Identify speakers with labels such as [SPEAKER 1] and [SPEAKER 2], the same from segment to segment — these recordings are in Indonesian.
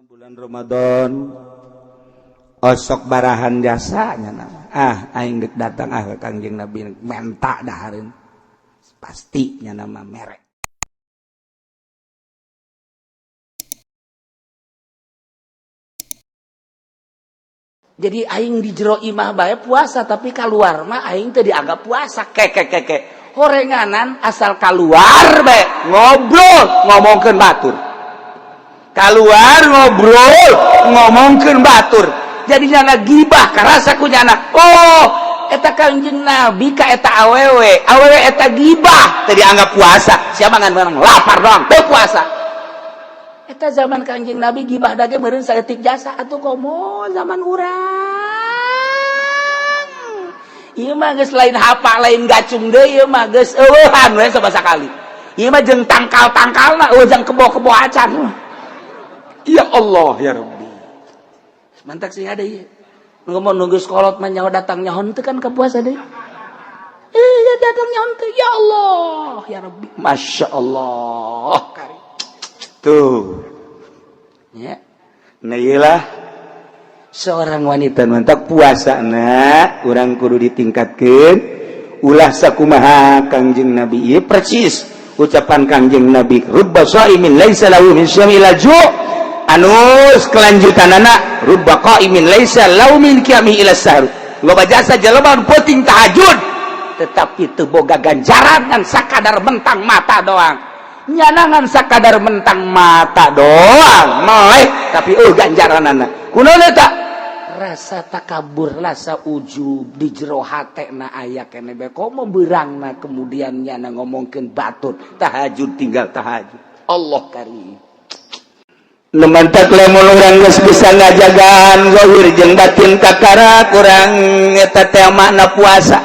[SPEAKER 1] bulan Ramadan osok barahan jasanya nama aing dek datang ke Kangjeng Nabi menta dahareun pastinya nama merek. Jadi aing di jero imah bae puasa tapi keluar mah aing teh dianggap puasa keke horenganan asal keluar bae ngobrol ngomongkeun batur. Keluar ngobrol ngomongkeun batur jadinya gibah karasa kunyana oh eta Kangjeng Nabi ka eta awewe eta gibah teu dianggap puasa sia mangan barang lapar doang teu puasa eta zaman Kangjeng Nabi gibah dage meureun saeutik jasa atuh komo zaman urang ieu mah geus lain hapa lain gacung deui ieu mah geus eueuhan we sabasa kali ieu mah jeung tangkal-tangkalna jeung kebo-kebo acan. Ya Allah ya Rabbi. Mantak sih ada ieu. Ngomong nunggu sekolot mah nyawa datang nyahon teu kan ka puasa deui. Ya datang nyahon teu ya Allah ya Rabbi. Masya Allah. Tuh. Ya. Nah iyalah seorang wanita mantak puasana urang kudu ditingkatkeun ulah sakumaha Kangjeng Nabi ieu persis ucapan Kangjeng Nabi rubba shaimin laisa lahu min syamil ju' anus kelanjutanana rubba qaimin laisa lau min qiyami ila sahur loba jasa jelema peuting tahajud tetapi teu boga ganjaran ngan sakadar mentang mata doang nyanangan sakadar mentang mata doang moe tapi ganjaranana kunaon eta rasa takabur rasa ujub di jero hatena aya keneh bae komo beurangna kemudian nyana ngomongkeun batur tahajud tinggal tahajud Allah karim. Nemantak lamun urang geus bisa ngajagaan zahir jeung batin kakara kurang eta teh makna puasa.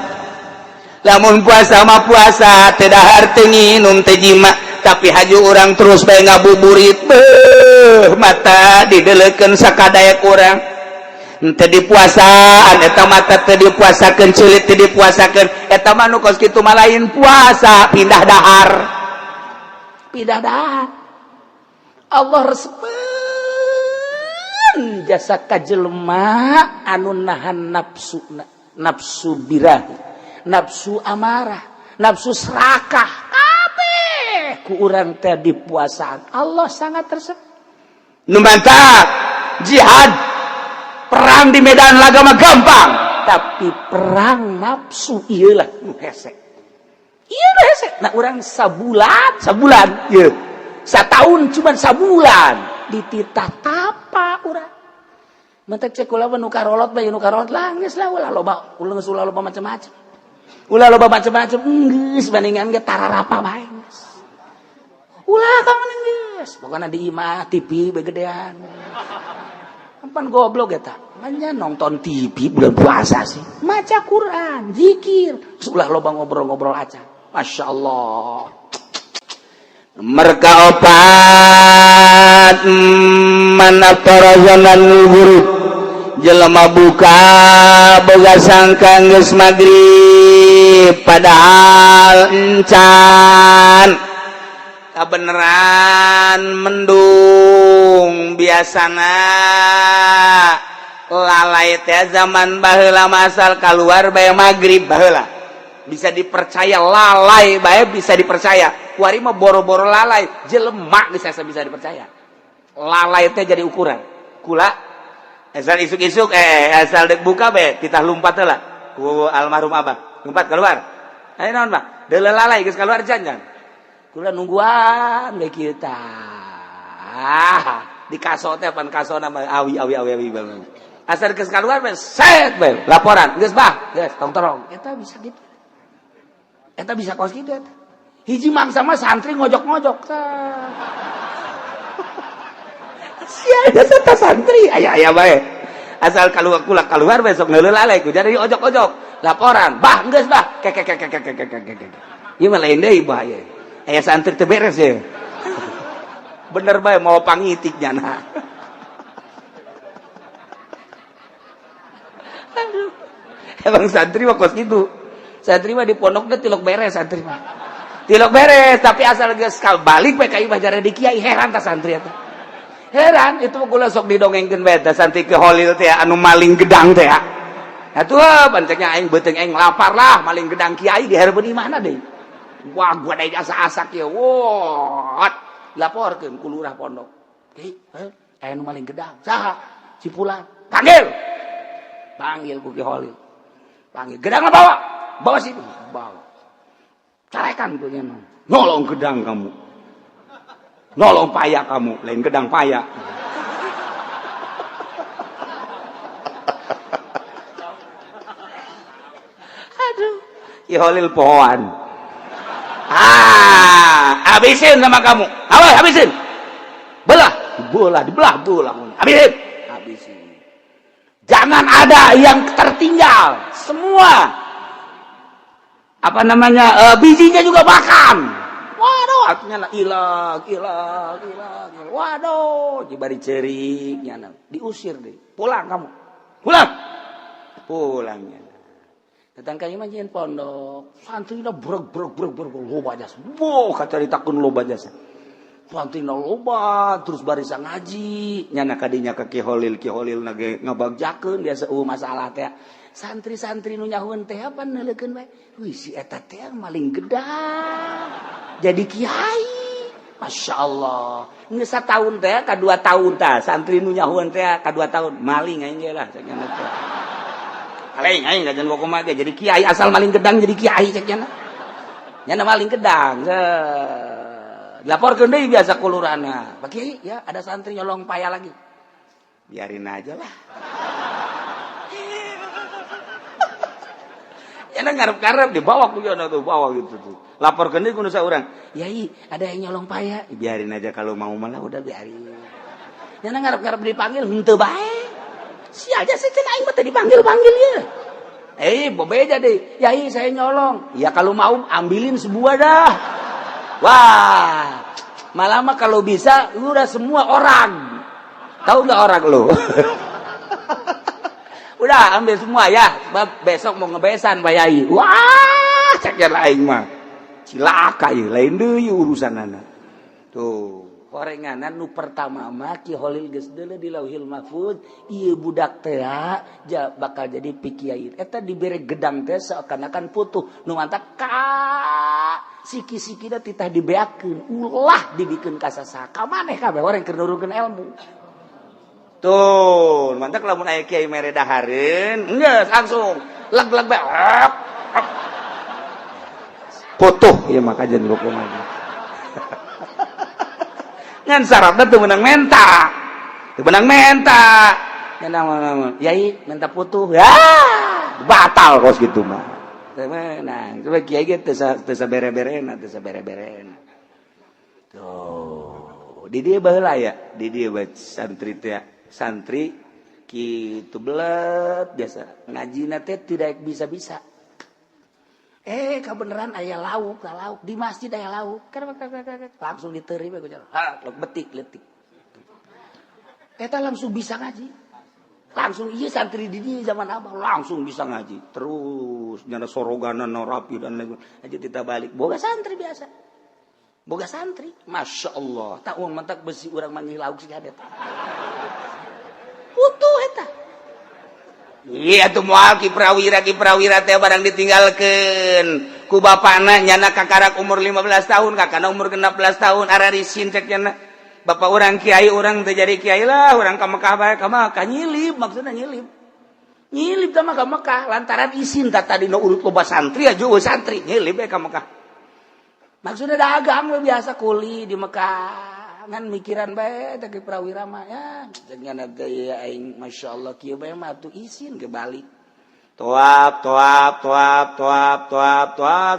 [SPEAKER 1] Lamun puasa mah puasa teu dahar teu nginum teu jima tapi haju urang terus bae ngabuburit beuh mata dideleukeun sakadayak urang. Teu dipuasaan eta mata teu dipuasakeun ceulit teu dipuasakeun eta mah nu kos kitu mah lain puasa pindah dahar. Pindah dahar. Allah respen jasa kajelema anu nahan nafsu birahi nafsu amarah nafsu serakah kabeh ku urang teh dipuasaan Allah sangat resep. Nu mantap jihad perang di medan laga mah gampang tapi perang nafsu ieu lah nu hese ieu nu hese nah urang sabulan ieu satahun cuma sabulan dititah tapa urang mentek cek ulah nu karolot bae nu karolot lah geus lah ulah loba macam-macam ulah loba macam-macam geus bandingan ge tararapa bae geus ulah kangen geus pokona di imah TV begedean pan goblok eta manya nonton TV bulan puasa sih maca Quran zikir ulah loba ngobrol-ngobrol acan masyaallah. Merka opat mana parazanan guru jelema buka boga sangka geus magrib padahal encan kabeneran mendung biasana lalai teh zaman baheula masal keluar bae magrib baheula bisa dipercaya lalai bae bisa dipercaya kuari mah boro-boro lalai jelema geus bisa dipercaya lalai teh jadi ukuran kula asal isuk-isuk asal dek buka bae titah lumpat heula ku almarhum abah lumpat keluar aya naon mah deuleu lalai geus keluar jangan kula nungguan ge kieu tah di kaso teh pan kasona mah awi banget asal geus keluar bae set bae laporan geus bah geus tong-torong eta bisa gitu eta bisa kos kitu eta hiji mangsa mah santri ngojok-ngojok tah. Sia eta santri aya bae. Asal keluar besok neuleuh lalai ku jadi ojok-ojok. Laporan, bah geus bah. Kek. Ieu mah lain deui bah ieu. Aya santri teu beres ye. Bener bae mau pangitik nyana. Emang santri mah kos kitu. Santri mah di pondok teh tilok beres santri mah. Tilok beres tapi asal geus balik bae ka imah jare di kiai heran ta santri eta. Heran itu kula sok didongengkeun bae teh santri ke Holil teh anu maling gedang teh. Atuh panceknya aing beuteung aing lapar lah maling gedang kiai dihareupeun di mana deui. Wah gua da asa-asa kieu. Wot laporkeun ku lurah pondok. Aya anu maling gedang. Saha? Si fulan. Panggil ku Ki Holil. Panggil. Gedang bawa. Bawa sini. Bawa. Carekan ku nya. Nolong gedang kamu. Nolong payak kamu, lain gedang payak. Aduh, Ki Holil pohoan. Habisin sama kamu. Awas, habisin. Dibelah. Habisin. Jangan ada yang tertinggal. Semua bijinya juga makan. Waduh, artinya ilang. Waduh, jibari ceriknya diusir deh. Pulang kamu. Pulangnya. Datang ka imah nyeun pondok. Santrina breg loba jasa. Kacaritakeun loba jasa. Santrina loba terus barisa ngaji. Nyana kadinya ka Ki Holil nage ngabagjakeun biasa masalah teh. Santri-santri nu nyahueun teh apa neuleukeun bae. Wih si eta teh maling gedang. Jadi kiai. Masya Allah. Nges tahun teh ka 2 tahun tah santri nu nyahueun teh ka 2 tahun maling aing ge lah cenah teh. Aing ngajen kumaha ge jadi kiai asal maling gedang jadi kiai cenah. Nyana maling gedang. Laporkeun deui biasa ku lurahna. Pak Kiai ya ada santri nyolong paya lagi. Biarin aja lah. Yana ngarep-ngarep dibawa ku jono tuh, bawa gitu tuh. Laporkeun deui ku nu saurang. Yai, ada yang nyolong paya. Biarin aja kalau mau malah udah biarin. Yana ngarep-ngarep dipanggil henteu bae. Si aja sih cek aing mah teh dipanggil-panggil ya. Bebeja deh. Yai, saya nyolong. Ya kalau mau ambilin sebuah dah. Wah. Malah mah kalau bisa lu udah semua orang. Tahu enggak orang lu? Udah ambil semua ya, sebab besok mau ngebesan Pak Yai. Wah, ceknya aing mah. Cilaka ieu, lain deui urusanana. Tuh, korenganan nu pertama mah Ki Holil geus deuleu di Lauhil Mahfuz, ieu budak teh bakal jadi pikiai. Eta dibere gedang teh seakan-akan putuh. Nu mantap siki-sikina titah dibeakeun, ulah dibikeun ka sasaka. Maneh kabeh orang keur nurunkeun ilmu. Tuh, mantap lamun aya kiai mere dahareun, geus langsung leg-leg bae. Putuh ieu mah kajen rukun lagi. Ngan syaratna teu meunang menta. Teu meunang menta. Ngan yai menta putuh. Ya, batal kos kitu mah. Teu meunang. Coba kiai ge teu sabere-berena, teu sabere-berena. Tuh, di dieu baheula ya, di dieu santri teh. Santri kitu belet biasa ngajina teh tidak bisa-bisa. Kebenaran aya lauk di masjid aya lauk. Langsung diteuri we ku jalan. Betik letik. Eta langsung bisa ngaji. Langsung ieu santri di dieu zaman Abah langsung bisa ngaji. Terus nyana soroganana rapi dan lain. Aja kita balik boga santri biasa. Boga santri. Masya Allah. Tak uang mantak besi urang manggih lauk si hadet. Putuh eta. Iya tuh moal ki prawira teh barang ditinggalkeun ku bapana nyana kakarak umur 15 tahun, kakana umur 16 tahun ararisin cek nyana. Bapak urang kiai urang teh jadi kiai lah, urang ka Mekah bae ka Mekah nyilip maksudna nyilip. Nyilip ka Mekah lantaran isin tadi no urut loba santri aja santri nyilip bae ka Mekah. Maksudnya dagang we biasa kuli di Mekah. Ngan mikiran bae teh prawira mah ya dengan gaya aing masyaallah kieu bae mah atuh isin ke balik. Toap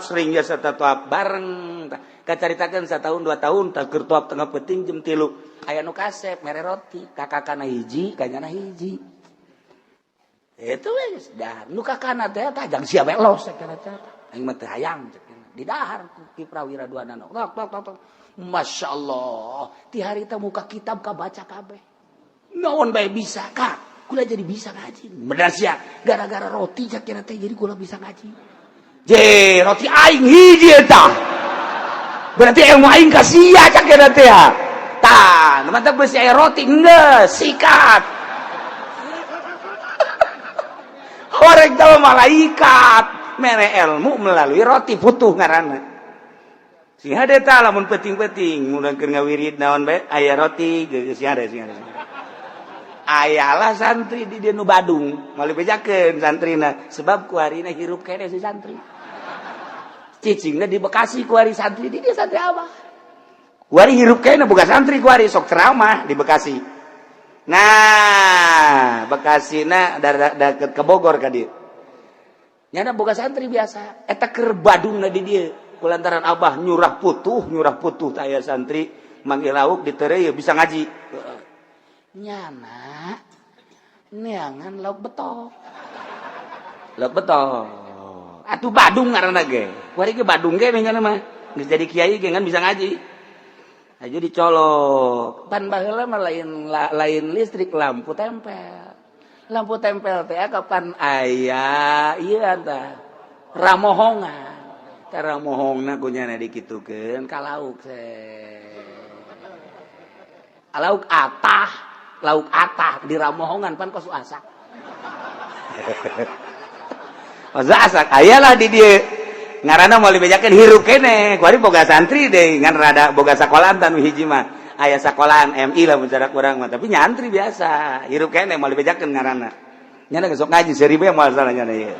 [SPEAKER 1] sering biasa toap bareng. Kacaritakeun satahun 2 tahun tah keur toap tengah peuting jam 3. Aya nu kasep mere roti, kakakana hiji, kanyana hiji. Itu we geus dah. Nu kakana teh tajang sia bae los cenah. Aing mah teh hayang di dahar ku prawira duana. Tok. Masya Allah, ti hari kita muka kitab kabaca kabeh. Naon bae bisa kak, kula jadi bisa ngaji. Benar sia, gara-gara roti cakina teh jadi kula bisa ngaji. Je, roti aing hiji eta. Berarti ilmu aing ka sia cakina teh. tah mantap besi aya roti geus sikat horeg teh malaikat mere ilmu melalui roti putuh ngaranna sing hade tah lamun penting-penting mun keur ngawirid naon bae aya roti geus sing hade ayalah santri di dieu nu Badung mali bejakeun santrina sebab kuarina hirup kene si santri cicingna di Bekasi kuari santri di dieu santri abah kuari hirup kene boga santri kuari sok ceramah di Bekasi nah Bekasina deket ke Bogor ka dieu nyana boga santri biasa eta keur Badungna di dieu kulantaran abah nyurah putuh teh aya santri manggil lauk di tereu bisa ngaji nyana neangan lauk betok atuh Badung ngaranna ge kuari ge Badung ge nyana mah geus jadi kiai ge kan bisa ngaji aja dicolok pan baheula mah lain listrik lampu tempel teh kapan aya ieu tah ramohongan teh ramohongna kunyana dikitukeun ka lauk lauk atah di ramohongan pan kosu asak kosu asak ayalah di dieu ngaranna moal dibejakeun hirup kene kuari boga santri deui ngan rada boga sakolahan tan hiji mah aya sakolahan MI lah mun cara kurang mah tapi nyantri biasa hirup kene moal dibejakeun ngaranna nyana geus sok ngaji seribu moal salah nyana ieu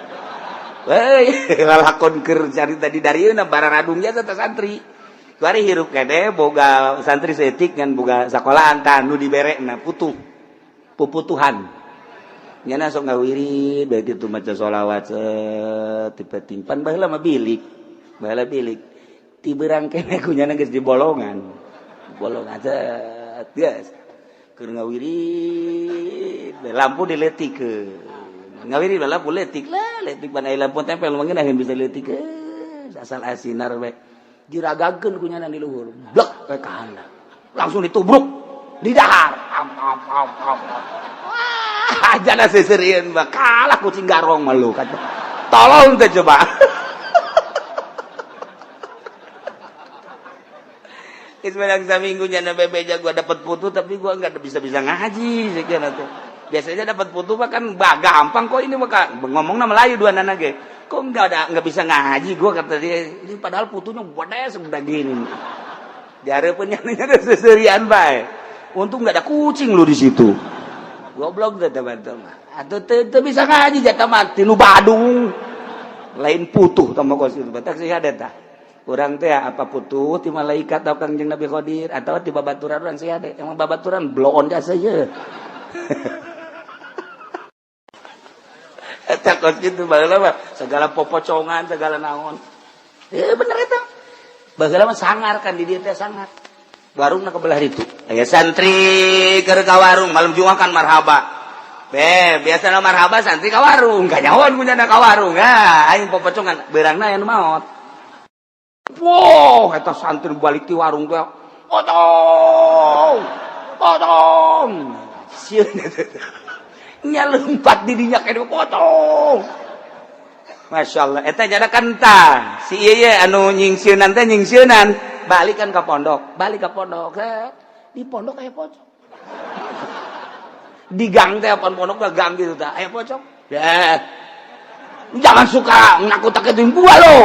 [SPEAKER 1] lalakon keur carita di darieuna bararadung jasa teh santri kuari hirup kene boga santri seetik ngan boga sakolahan tah nu diberekna puputuhan nyana sok ngawirid bae kitu maca sholawat tipe-timpan baheula mah bilik ti beurang kene kunyana geus di bolongan geus keur ngawirid lampu diletikeun ngawirid lampu letik pan aya lampu tempel mangga bisa letikeun asal asinar bae diragakeun kunyana di luhur blek bae ka handap langsung ditubruk di dahar ajana seseureun mah kalah kucing garong mah lu kata tolong teh coba Ismail saminggu nyana bebeja gua dapat putu tapi gua enggak bisa ngaji sekian teh biasanya dapat putu mah kan gampang kok ini mah ngomongna Melayu dua nana ge kok enggak bisa ngaji gua kata dia ini padahal putunya gede sebelah gini diareupeun nyana seserian bae untung enggak ada kucing lu di situ goblok teh teman-teman atuh teu bisa ngaji jata mah ti nu Badung lain putuh tah mah kosi batak sih ada tah urang teh apa putuh ti malaikat atau Kangjeng Nabi Qadir atau ti babaturan urang sih ada emang babaturan bloon jasa ye eta kos kitu baheula mah segala popocongan segala naon bener eta baheula mah sangar kan di dieu teh sangar warungna kebelah itu aya santri keur ka warung malam Jumat kan marhaba biasana marhaba santri ka warung ganyawan kunyana ka warung aing popocongan beurangna aya nu maot wow eta santri balik ti warung teh potong sieun nya leumpat di dinya kene potong masyaallah eta jada kanta si ieu anu nyingsieunan teh nyingsieunan balik ke pondok di pondok aya pocong di gang teh apa pondok teh gang gitu tah aya pocong ya jangan suka nakut-nakutin gua lo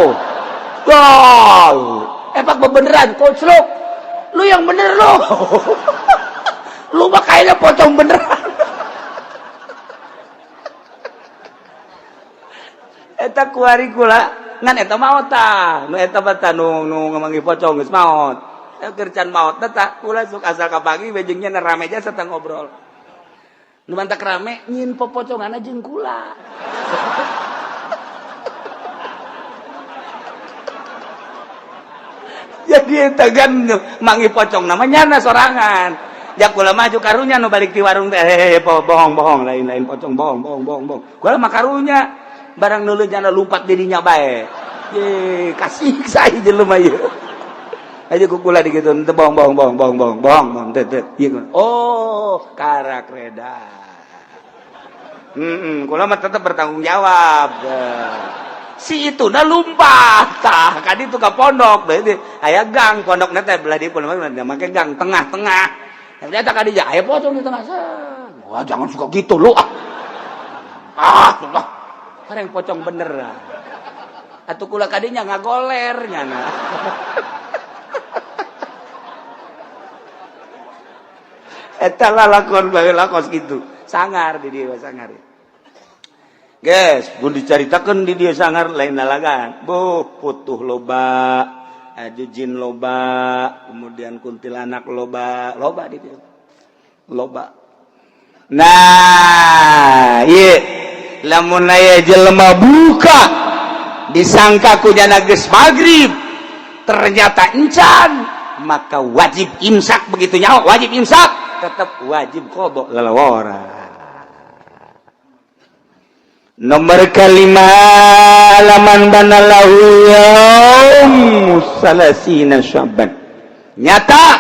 [SPEAKER 1] epak beneran koclok lu yang bener lo lu mah kayaknya pocong beneran eta kuari kula ngan eta maot tah nu eta mah tah nu ngamanggih pocong geus maot keur can maot tah kula sok asal ka pagi bejengnya na rame aja serta ngobrol nu mantak rame nyin popoconganna jeung kula jadi eta kan manggih pocong namanya na sorangan jak kula maju karunya nu balik di warung teh bohong lain pocong bohong kula mah karunya barang nuleuh jana lumpat dirinya bae ye kasih sai jelema ieu aja kukula dikitu teu bohong teh oh karak reda kula mah tetep bertanggung jawab si itu na lumpat kan itu ke pondok berarti aya gang pondok teh belah di pondok make gang tengah-tengah ternyata kan dia aya pocong di tengah wah jangan suka gitu lu Allah kareng pocong bener atuh kula kadinya ngagoler nyana eta lakon bae lakos gitu sangar di dieu sangar guys, pun diceritakan di dia sangar lain lalagan. Putuh loba, jujin loba, kemudian kuntilanak loba di dia. Loba. Nah, iya. Lamun aya jelema buka disangka ku jana geus magrib, ternyata encan, maka wajib imsak begitu nyawa, wajib imsak, tetap wajib qada lalawara. Nomor kelima laman banalahu yaum salasina Sya'ban. Nyata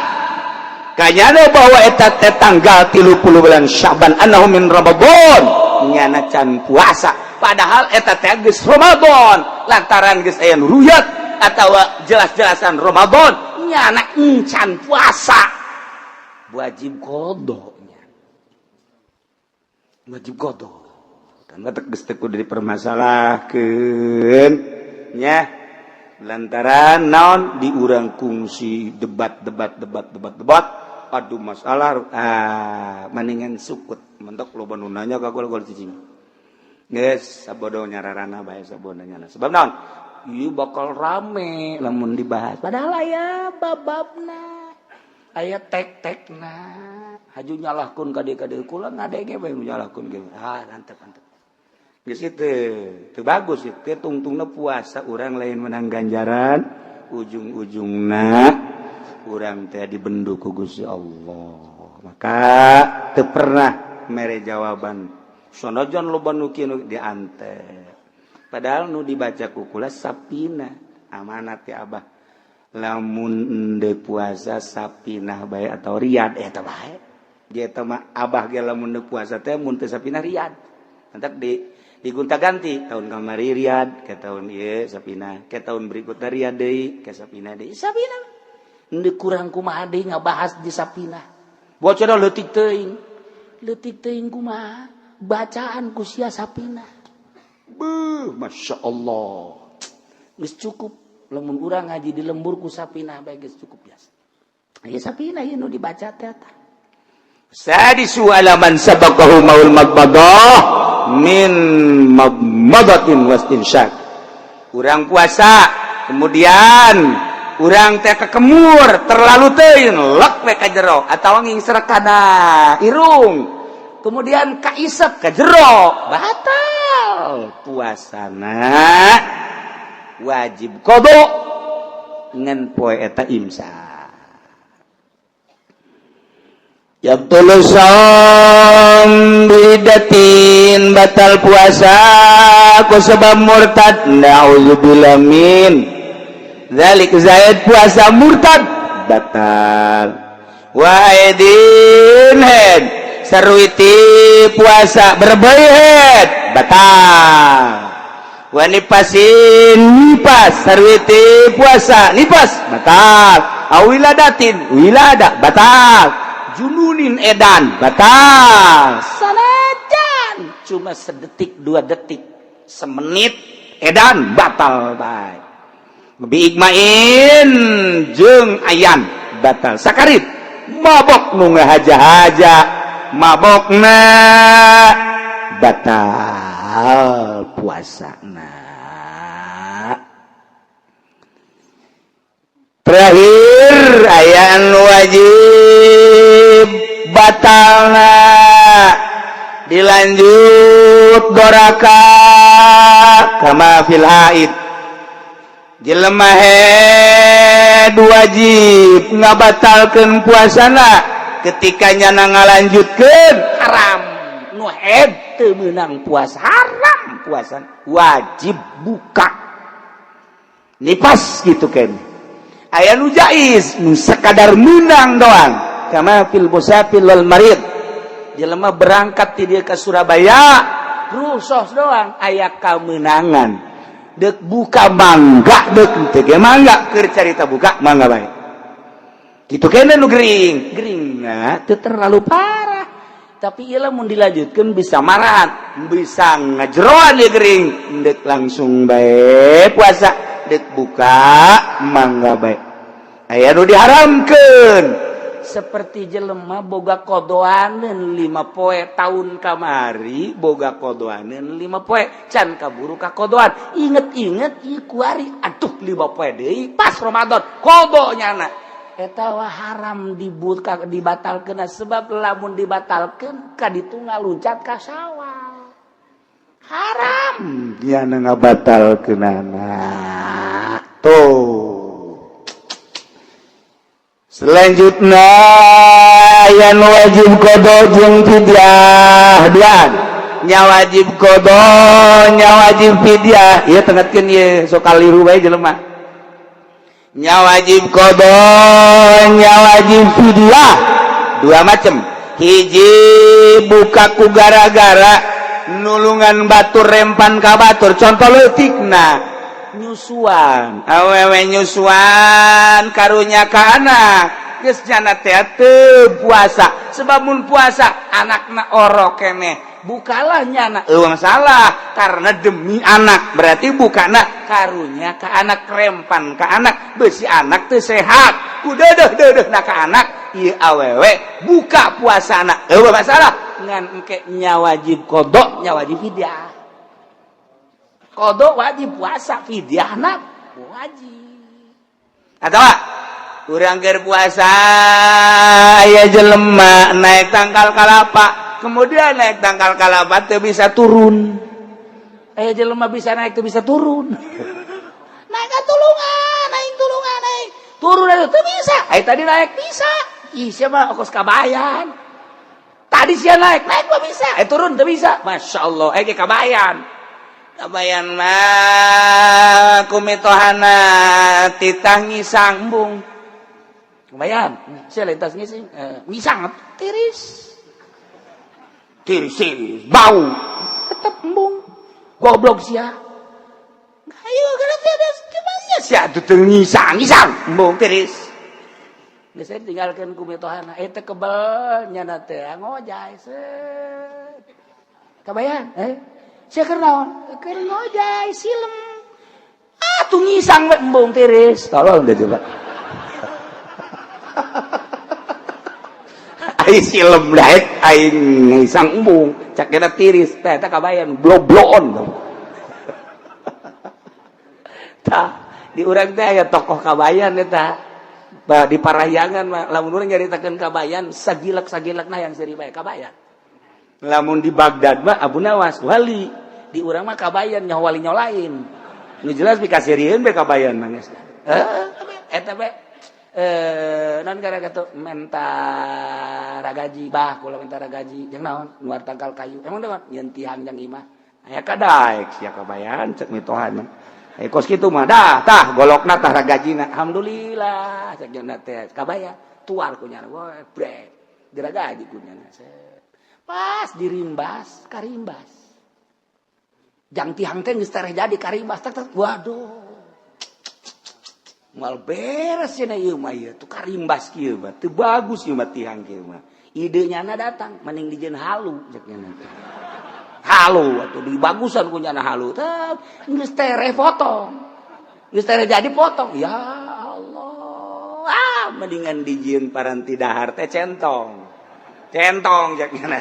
[SPEAKER 1] kayana bahwa eta teh tanggal 30 bulan Sya'ban annahu min Ramadan nyana can puasa padahal eta teh geus Ramadan lantaran geus aya nu ruyat atawa jelas-jelasan Ramadan nyana encan puasa wajib qada wajib qada karena teges kudu dipermasalahkeun nya lantaran naon diurang kungsi debat adu masalah maningan sukut mentok loba nu nanya ka gol cicing geus sabodo nyararana bae sabodo nyana sebab naon ieu bakal rame lamun dibahas padahal aya bababna aya tek-tekna haju nyalahkeun ka dieu kula ngadenge bae nyalahkeun ge antep geus teu bagus teu tungtungna puasa urang lain menang ganjaran ujung-ujungna urang teh dibendu ku Gusti Allah maka teu pernah mere jawaban sonojon loba nu kieu diantep padahal nu dibaca ku kula sapina amanat ya Abah lamun ende puasa sapinah bae atau riyad eta bae dia teh mah Abah ge lamun ende puasa teh mun teu sapinah riyad entek digonta-ganti tahun kamari riyad ke tahun ieu sapinah ke tahun berikutnya riyad deui ke sapinah deui sapinah henteu kurang kumaha deui ngabahas di sapinah bocana leutik teuing kumaha bacaan ku sia sapinah beuh masyaallah geus cukup lamun urang ngaji di lembur ku sapinah bae geus cukup biasa aya sapinah ieu nu dibaca teh sadisu alaman sabaqahu maul magbadah min madatin wastinsyak urang puasa kemudian urang teh kekemur terlalu teuing lek we ka jero atawa ngingsrek kana irung kemudian kaisep ka jero batal puasana wajib qada ngan poe eta imsak yabtul saum bidatin batal puasa ku sebab murtad naudzubillah min zalik zaid puasa murtad batal wa aidin head sarwiti puasa berbayat batal wa nipasin nipas sarwiti puasa nipas batal awiladatin wilada batal jununin edan batal sanajan cuma sedetik 2 detik semenit edan batal bae biigmain jeung ayan batal sakarit mabok nu ngahaja-haja mabokna batal puasana terakhir aya anu wajib batalna dilanjut doraka kama fil haid jelema head wajib ngabatalkeun puasana ketika nyana ngalanjutkeun haram nu head teu meunang puasa haram puasana wajib buka nipas gitu kan aya nu jaiz nu sekadar menang doang kama fil musafir wal marid jelema berangkat ti dieu ka Surabaya rusos doang aya kamenangan dek buka mangga dek teu ge mangga keur carita buka mangga bae kitu kene nu gering nah teu terlalu parah tapi ieu lamun dilanjutkeun bisa marat bisa ngajroan ieu gering dek langsung bae puasa dek buka mangga bae aya nu diharamkeun seperti jelema boga kodoaneun 5 poe tahun kamari boga kodoaneun 5 poe can kaburu ka kodoan inget-inget ieu kuari atuh 5 poe deui pas Ramadan kodonyana eta wah haram dibatalkeun sebab lamun dibatalkeun ka ditu ngaluncat ka Syawal haram nya ngabatalkeunana tuh. Selanjutnya yang wajib qada jeung fidyah duaan nya wajib qada nya wajib fidyah ieu tengetkeun ieu sok kaliru bae jelema nya wajib qada nya wajib fidyah dua macam hiji buka ku gara-gara nulungan batur rempan ka batur contoh leutikna nyusuan awewe nyusuan karunya ka anak geus jana teh teu puasa sebab mun puasa anakna orok keneh bukalah nyana masalah karena demi anak berarti bukana karunya ka anak rempan ka anak beusi anak teu sehat kudeudeuh-deudeuhna ka anak ieu awewe buka puasana masalah ngan engke nya wajib qada nya wajib fidyah kodok wajib puasa fidyah nak wajib atau urang keur puasa aya jelema naik tangkal kalapa kemudian naik tangkal kalapa teu bisa turun aya jelema bisa naik teu bisa turun naik tulungan naik turun teu bisa aya tadi naik bisa ih sia mah ongkos kabayan tadi sia naik mah bisa turun teu bisa masyaallah aya ge kabayan kabayan mah kumitohana titah ngisambung kabayan sia lintas ngising ngisang tiris bau tetep embung goblok sia ayo kana teh ada gimana sia teu ngisang embung tiris geus tinggalkeun kumitohana eta kebel nyana teh ngojay set kabayan sia keur naon? Keur ngojay silem. Tuh ngisang we embung tiris. Tolong deh coba. Ai silem daek ai ngisang embung, cak eta tiris teh eta kabayan bloblon. Tah, di urang teh aya tokoh kabayan eta. Di Parahyangan lamun urang nyaritakeun kabayan sagilak-sagilakna yang seri bae kabayan. Lamun di Baghdad mah Abu Nawas wali di urang mah kabayan nya wali nyolain nu jelas pikasirieun be kabayan mah geus eta be naon gara kitu mentara gaji bah kula mentara gaji jeung naon nuar tangkal kayu emang naon nyeun tihang jeung imah aya kadaek sia kabayan cek mitohan mah kos kitu mah tah golokna tah gajina alhamdulillah cek jeung teh kabayan tuar kunyana we brek diragaji kunyana pas dirimbas karimbas jang tihang teh geus tareh jadi karimbas tak waduh moal beres cenah ieu mah ieu tuh karimbas kieu mah teu bagus ieu mah tihang kieu mah ide nyana datang mending dijieun halu cek nyana halu atuh dibagusan ku nyana halu teh geus tareh potong geus tareh jadi potong ya Allah mendingan dijieun paranti dahar teh centong cek nyana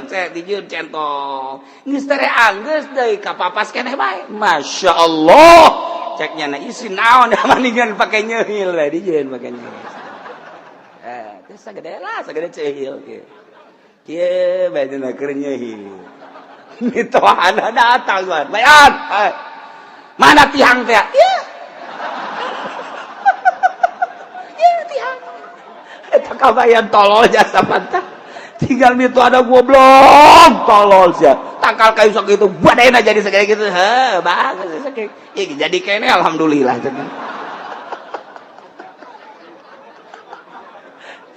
[SPEAKER 1] cek dijieun centong geus tere anggeus deui kapapas keneh bae masyaallah cek nyana isi naon mendingan pake nyeuhil we dijieun pake nyeuhil teh sagede ceuhil kieu bae keur nyeuhil mitohana datang bayan mana tihang teh ieu tihang eta kabayan tolol jasa pantah tinggal itu ada goblok tolol sia tangkal kayu sakitu badena jadi segede gitu bagus sakit jadi kene alhamdulillah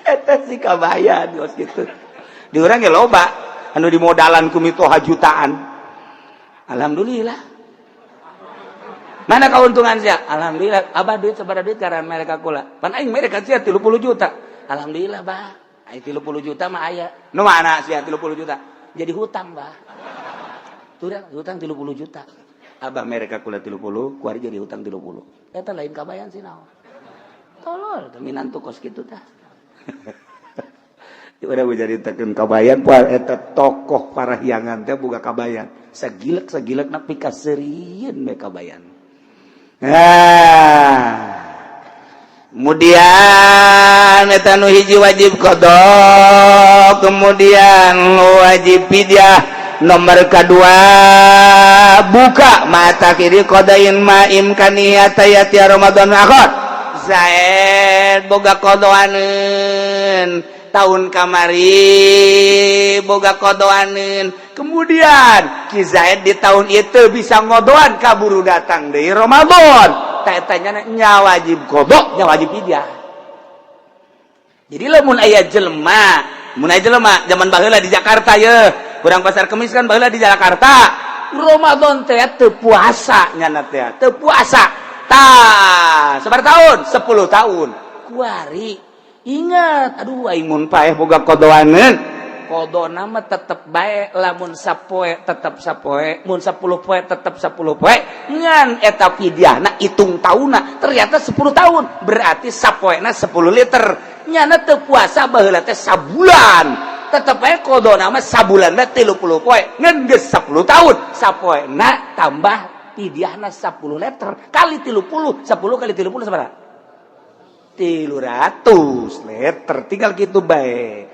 [SPEAKER 1] eta si kabayan geus kitu di urang ge loba anu dimodalan ku mitoha jutaan alhamdulillah Mana keuntungan sia? Alhamdulillah, abah duit sabaraha duit karena mereka kula. Pan aing mereka sia 30 juta. Alhamdulillah, bah. Ai 30 juta mah aya. Nu mana sia 30 juta? Jadi hutang, bah. Turang hutang 30 juta. Abah mereka kula 30, kuari jadi hutang 30. Eta lain kabayan sih naon. Tolol, minantu kos kitu tah. Udah menceritakan kabayan pual eta tokoh parahyangan teh boga kabayan sagilek nak pikaserian me kabayan. Kemudian eta nu hiji wajib qada, kemudian wajib fidyah. Nomor kedua buka mata kiri qadain maim kaniyata yati Ramadan akhir. Zaid boga qadaaneun tahun kamari boga kodoanin, kemudian Ki Zaid di tahun itu bisa ngodoan kaburu datang dari Ramadan, tanya nya wajib kodok, nya wajib fidyah. Jadi lamun aya jelema zaman baheula di Jakarta ya, urang pasar Kemis kan baheula di Jakarta, Ramadan teh teu puasa nya teh teu puasa. Tah sabar tahun 10 tahun kuari. Ingat, aduh aing mun paeh boga kodoaneun. Kodona mah tetep bae, lamun sapoe tetep sapoe, mun 10 poe tetep 10 poe. Ngan eta fidyahna hitung taunna, ternyata 10 tahun. Berarti sapoena 10 liter. Nyana teu puasa baheula teh sabulan. Tetep bae kodona mah sabulan mah 30 poe. Ngan geus 10 tahun. Sapoena tambah fidyahna 10 liter kali 30, 10 kali 30 sabaraha? 300 liter, tinggal gitu bae.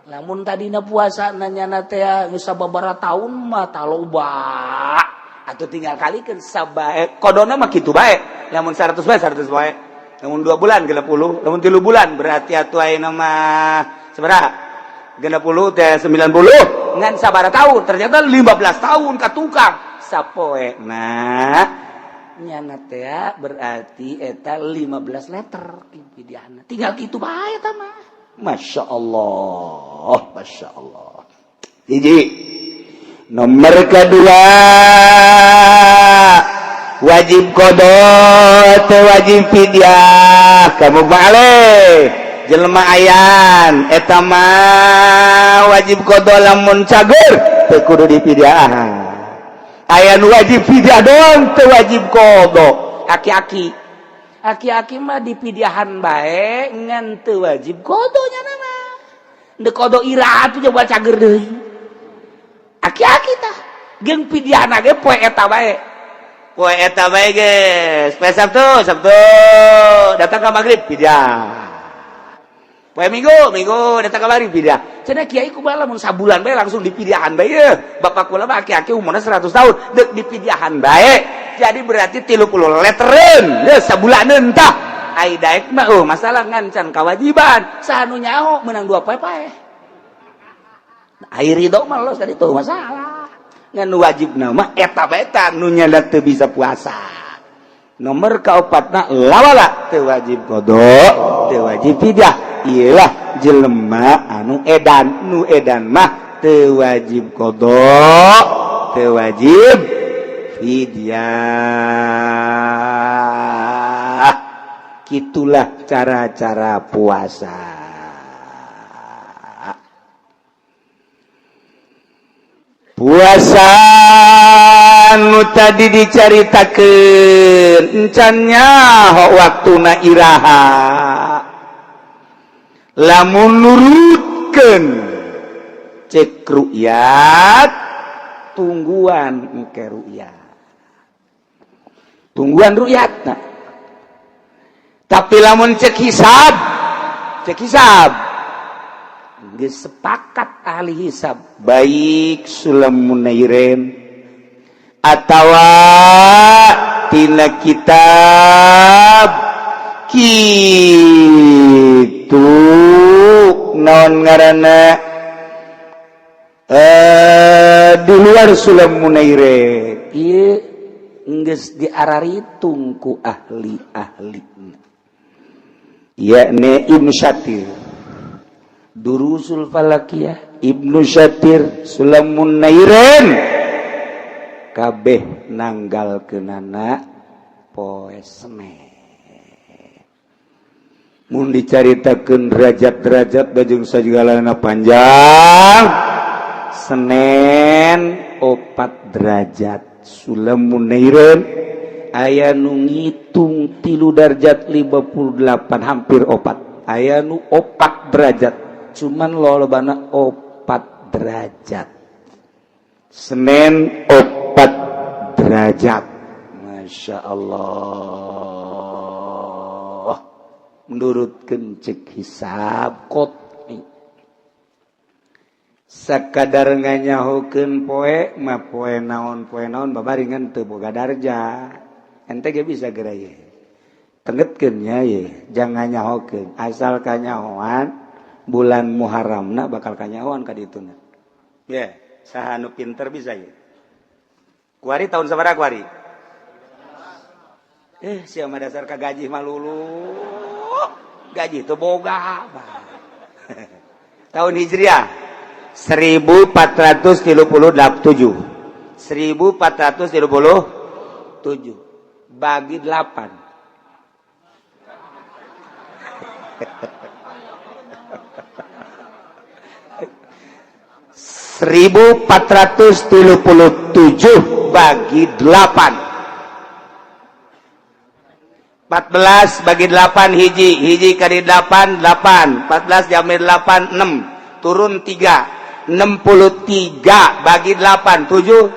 [SPEAKER 1] Lamun tadina puasa nanya teh geus sababaraha taun mah taloba. Atuh tinggal kalikeun sabae. Kodona mah kitu bae. Lamun 100 bae 100 bae. Lamun 2 bulan 30, lamun 3 bulan berarti atuh ayeuna mah sabaraha? 60 teh 90. Ngan sabaraha taun? Ternyata 15 tahun ka tukang. Sapoena nyana teh berarti eta 15 liter fidyahna. Tinggal kitu bae eta mah. Masyaallah, masyaallah. Hiji. Nomor kedua wajib qada teu wajib fidyah. Kamu balik jelema ayan eta mah wajib qada lamun cager teu kudu difidyah. Aya nu wajib fidyah doang teu wajib qada. Aki-aki mah dipidyahan bae ngan teu wajib qada nya mah. Deuk qada iraha tuh coba cager deui. Aki-aki tah geung fidyahna ge poe eta bae. Poe eta bae geus. Poe Sabtu datang ka magrib fidyah. Poe Minggu datang ka magrib fidyah. Cenah kiai kumaha lamun sabulan bae langsung dipidyahan bae ye. Bapak kula mah aki-aki umurna 100 tahun deuk dipidyahan bae. Jadi berarti 30 letereun geus sabulaneun tah. Ai daek mah masalah ngancan kewajiban. Sanu nyaho menang 2 poe pae. Ai ridho mah los tadi tuh masalah. Ngan wajibna mah eta bae tah nu nyanda teu bisa puasa. Nomor kaopatna lawala teu wajib qada, teu wajib fidyah. Iyalah jelema anu edan, nu edan mah teu wajib qada, teu wajib fidyah. Kitulah cara-cara puasa. Puasa nu tadi dicaritakeun encannya waktuna iraha. Lamun nurutkeun cek ru'yat tungguan engke ru'yat. Tungguan ru'yatna. Tapi lamun cek hisab geus sepakat ahli hisab baik Sulamun Nairin atawa tina kitab kitu naon ngaranna di luar Sulamun Nairin ieu geus diararitung ku ahli-ahlina yakni Ibnu Syatir Durusul Falakiyah Ibnu Syatir Sulamun Nairin kabeh nanggalkeunana poe Senen. Mun dicaritakeun derajat-derajat da jeung sajigalana panjang. Senen 4 derajat. Sulamun naireun aya nu ngitung 3 derajat 58 hampir 4. Aya nu 4 derajat. Cuman lolobana 4 derajat. Senen 4 derajat. Masya Allah. Menurutkeun cek hisab qot'i. Sakadar nganyahokeun poe mah poe naon babaringan teu boga darja. Ente ge bisa geura ye. Tengetkeun nya ye, jangan nyahokeun. Asal kanyahoan bulan Muharramna bakal kanyahoan ka dituna. Ye, saha nu pinter bisa ye. Kuari tahun sabaraha kuari? Sia mah dasar kagaji mah lulu. Gaji teu boga. Tahun Hijriah 1437. 1437 bagi 8. 1437 bagi 8. 14 bagi 8 hiji kali 8 14 diambil 8 6 turun 3 63 bagi 8 7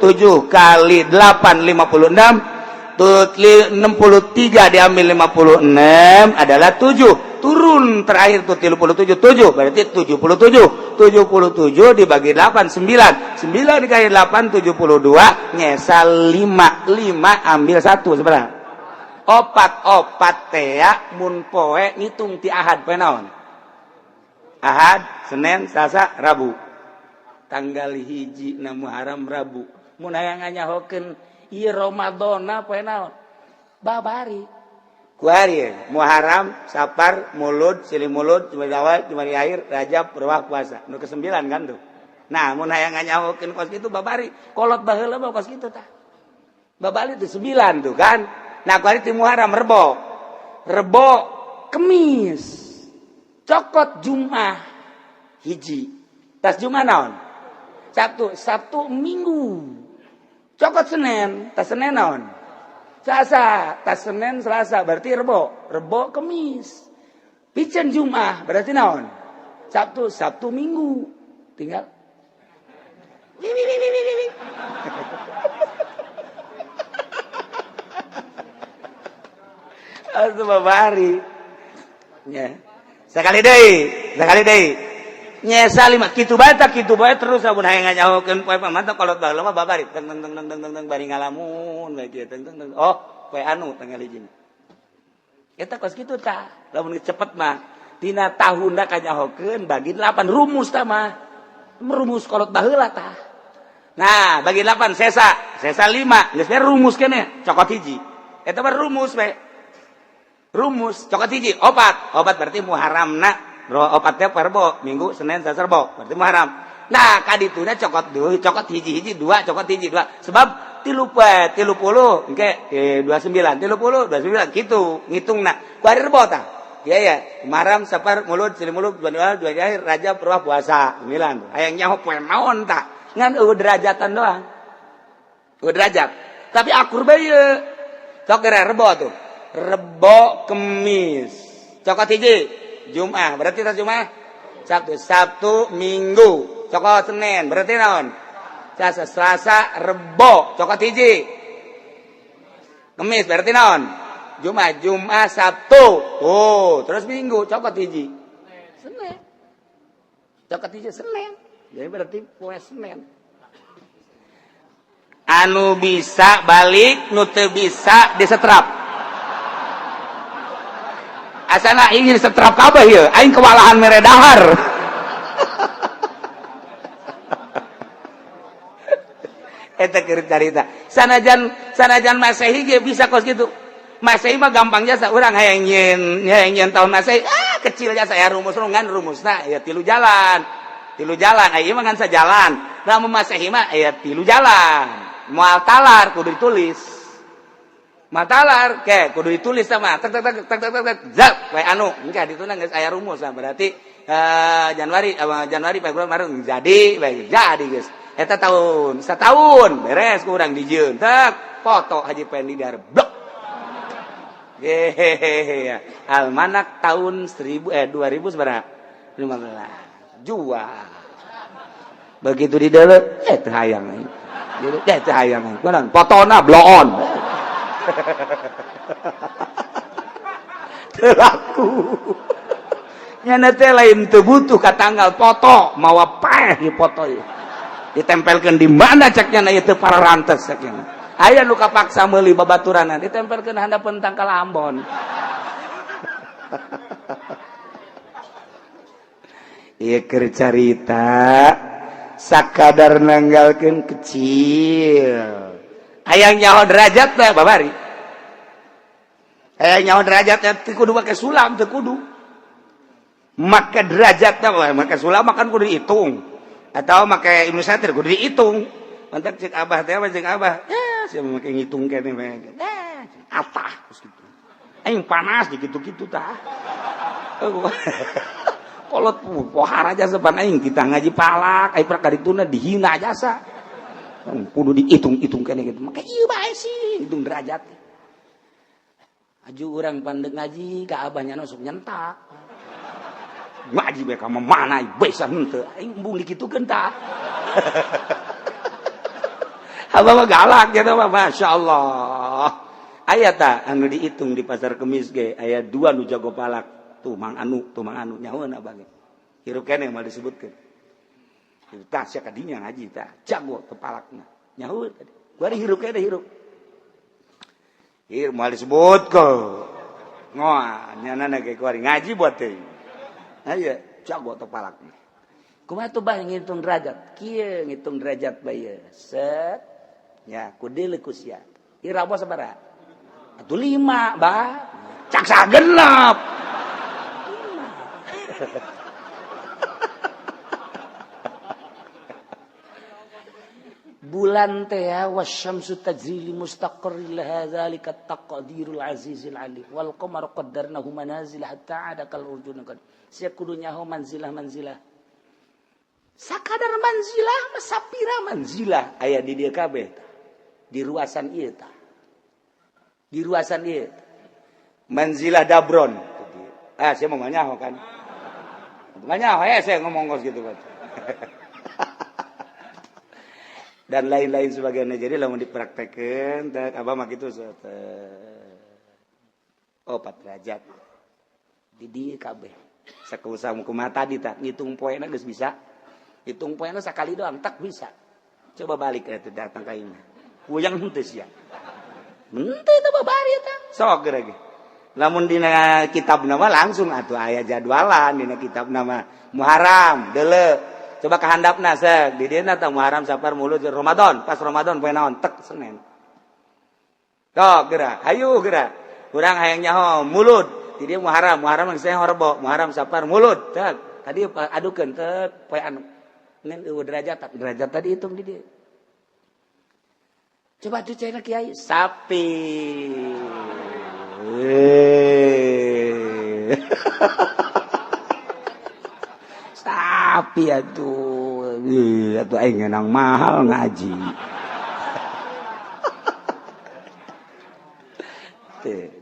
[SPEAKER 1] kali 8 56 63 diambil 56 adalah 7 turun terakhir tuh 37 berarti 77 dibagi 8 9 dikali 8 72 nyesal 5 ambil 1 sebenarnya opat teh mun poe ngitung ti Ahad poe naon? Ahad, Senin, Selasa, Rabu. Tanggal hiji na Muharram Rabu. Mun aya nganyahokeun ieu Ramadana poe naon? Babari. Kuari Muharram, Safar, Mulud, Silih Mulud, Jumadil, Jumadil Akhir, Rajab, Berwah, puasa. Nu ke-9 kan tuh. Nah, mun aya nganyahokeun kos kitu babari. Kolot baheula mah kos kitu tah. Babari itu 9 tuh kan. Nah, kuari ti Muharram Rebo Kemis. Cokot Jumat hiji. Tas Jumat naon? Sabtu Minggu. Cokot Senin, tas Senin naon? Selasa, tas Senin Selasa berarti Rebo Kemis. Piceun Jumat berarti naon? Sabtu Minggu. Tinggal atuh babari. Nya. Sekali deui. Nyesa 5 kitu bae terus samun hayang nganyahokeun poe pamantap kolot baheula mah babari teng bari ngalamun bae kieu teng. Oh, poe anu tanggal hiji. Eta kos kitu tah. Lamun cepet mah tina tahunna kanyahokeun bagi 8 rumus tah mah. Merumus kolot baheula tah. Nah, bagi 8 sesa 5. Geus rumus keneh cokot hiji. Eta mah rumus bae. Rumus cokot hiji opat berarti Muharramna opat teh Rebo Minggu Senin Selasa Rebo berarti Muharram. Nah kadituna cokot hiji 2 cokot hiji 2 sebab 30 engke 29 kitu ngitungna bari Rebo tah. Ya Muharram Safar Mulud Silih Mulud Jumadil Akhir Rajab Berwah puasa 9 hayang nyaho poe naon tah ngan derajatan doang. Derajat. Tapi akur bae ieu. Sok Rebo tuh. Rebo Kemis cokot hiji Jumat berarti tas Jumat Sabtu Minggu cokot Senin berarti naon Selasa Rebo cokot hiji Kemis berarti naon Jumat Sabtu terus Minggu cokot hiji Senin cokot hiji Senin jadi berarti poe Senin anu bisa balik nu teu bisa disetrap. Asana ingin setrap kabeh ieu, aing kewalahan mere dahar. Eta keur carita. Sanajan Masehi ge bisa kos kitu. Masehi mah gampang jasa urang hayang nyen tahun Masehi, kecil jasa ya rumusna ya 3 jalan. 3 jalan, ieu mah ngan sajalan. Lamun Masehi mah aya 3 jalan. Moal talar kudu ditulis. matalar ke kudu ditulis sama tek zat we anu engke dituna geus aya rumus lah berarti Januari Februari Maret jadi geus eta tahun setahun beres kurang dijieun tek foto Haji Pendidar blok hehehe almanak tahun 2000 seberapa 15 jual begitu di dalam teu hayang teu hayang kunaon fotona bloon terlaku nyana teh lain teu butuh ka tanggal foto mawa paeh di foto ieu ditempelkeun di mana cek nyana ieu teu pararantes cek nyana aya nu kapaksa meuli babaturanna ditempelkeun handapeun tangkal Ambon ieu keur carita sakadar nanggalkeun kecil hayang nyaho derajat teh babari hayang nyaho derajat teh kudu make sulam teu kudu make derajat teh make sulam makan kudu dihitung atau make Ibnu Satir kudu dihitung mantak cek abah teh cek abah ya sia make ngitung kene mah apa geus kitu aing panas dikitu-kitu tah kolot pohar aja sepan aing kita ngaji palak ai prakadituna dihina jasa kudu dihitung-hitung kene gitu make ieu bae sih hitung derajat aju urang pandeg ngaji ka abahnya sok nyentak ngaji bae ka mana bisa henteu aing embung dikitukeun tah abah mah galak gitu mah masyaallah aya tah anu dihitung di pasar Kemis ge aya 2 nu jago palak tuh mang anu nyahoeun abah ge hirup kene mah disebutkeun tah sia kadinya ngaji tah jago teu palakna nyahoeun tadi bari hirup kene hirup moal disebut ko ngoa nyanana ge kuari ngaji buat teh aya jago teu palakna kumaha tuh bah ngitung derajat kieu ngitung derajat bae set ya kudu ku sia ieu rabo sabaraha atuh 5 bah cak sagenep bulan teh wasyamsu tajri li mustaqarril hadzalika taqdirul azizil alim wal qamara qaddarnahu manazil hatta ada kal urjun kad sia kudu nyaho manzilah sakadar manzilah sapira manzilah aya di dieu kabeh di ruasan ieu tah di ruasan ieu manzilah dabron sia mau nyaho kan nyaho saya ngomong kos gitu kan dan lain-lain sebagainya jadi lamun dipraktekeun teh abah mah kitu 4 derajat di dieu kabeh sakumaha kumaha tadi tah ngitung poena geus bisa hitung poena sakali doang tak bisa coba balik eta datang ka imah kuyang henteu sia henteu teh babari eta sok geura ge lamun dina kitabna mah langsung atuh aya jadwalan dina kitab nama Muharram deuleu coba kahandapna seg di dieu tah Muharram Safar Mulud Ramadan pas Ramadan poe naon tek Senin tok geura hayu geura urang hayang nyaho Mulud di dieu Muharram geus Rebo Muharram Safar Mulud tek tadi adukeun tek poe anu ngan derajat tadi hitung di dieu coba tuh cenah kiai sapi sapi atuh aing nang mahal ngaji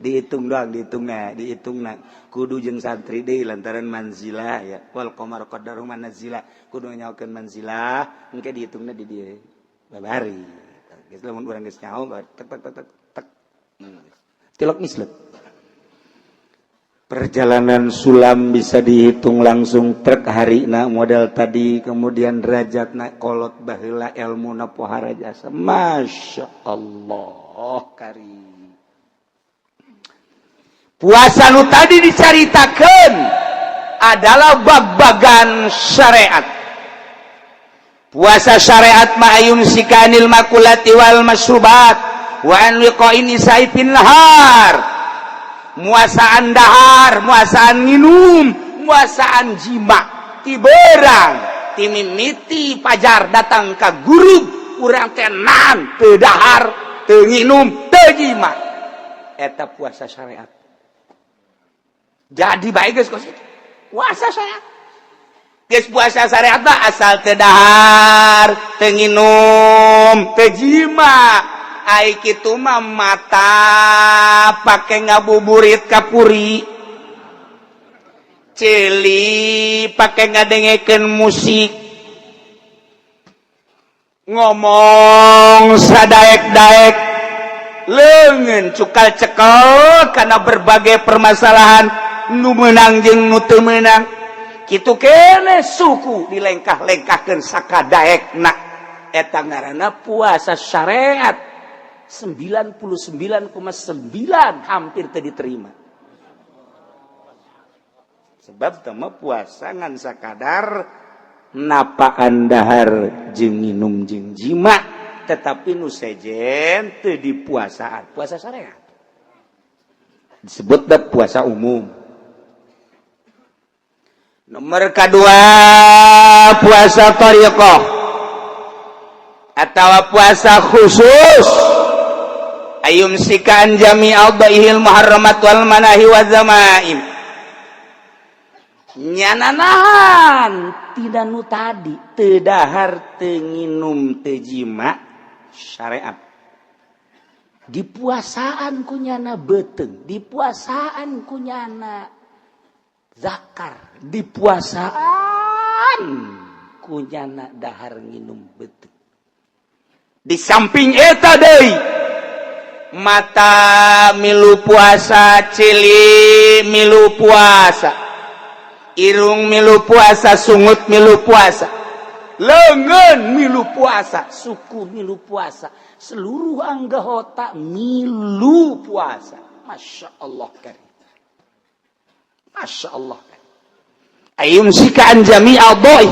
[SPEAKER 1] dihitung dihitungna kudu jeung santri deui lantaran manzilah ya wal qamar qaddaru manazila kudu nyaokeun manzilah engke dihitungna di dieu babari geus lamun urang geus nyaho tek tilok mislet perjalanan sulam bisa dihitung langsung trek harina modal tadi kemudian derajatna kolot baheula ilmuna pohara jasa Masya Allah karim puasa nu tadi dicaritakeun adalah bab-bagan syariat puasa syariat ma'ayun sikanil makulati wal masyrubat wa an liqa'in isaipin lahar muasaan dahar, muasaan minum, muasaan jima ti berang, ti mimiti pajar datang ka guru urang teh nahan teu dahar, teu nginum, teu jima eta puasa syariat. Jadi baik geus kos itu. Puasa syariat. Geus puasa syariat mah asal teu dahar, teu nginum, teu jima. Ai kitu mah mata pake ngabuburit ka puri. Cili pake ngadengekeun musik. Ngomong sadaek-daek. Leungeun cukal cekel karena berbagai permasalahan nu meunang jeung nu teu meunang. Kitu kene suku dilengkah-lengkahkeun sakadaekna eta ngaranna puasa syariat 99,9 hampir teu diterima. Sebab teu mah puasa ngan sakadar napaan dahar jeung nginum jeung jima, tetapi nu sejen teu dipuasaan, puasa syariat. Disebut puasa umum. Nomor kedua puasa thariqah atau puasa khusus. Ayum sikan jami'al baihil muharramat wal manahi wa zamaim. Nyananahan tidak nu tadi teu dahar teu nginum teu jima syariat. Dipuasaan kunyana beteung, dipuasaan kunyana zakar, dipuasaan kunyana dahar nginum beteung. Di samping eta deui mata milu puasa, cili milu puasa, irung milu puasa, sungut milu puasa, leungeun milu puasa, suku milu puasa, seluruh anggota milu puasa. Masya Allah kan. Masya Allah kan. Ayum sikaan jami'al doi.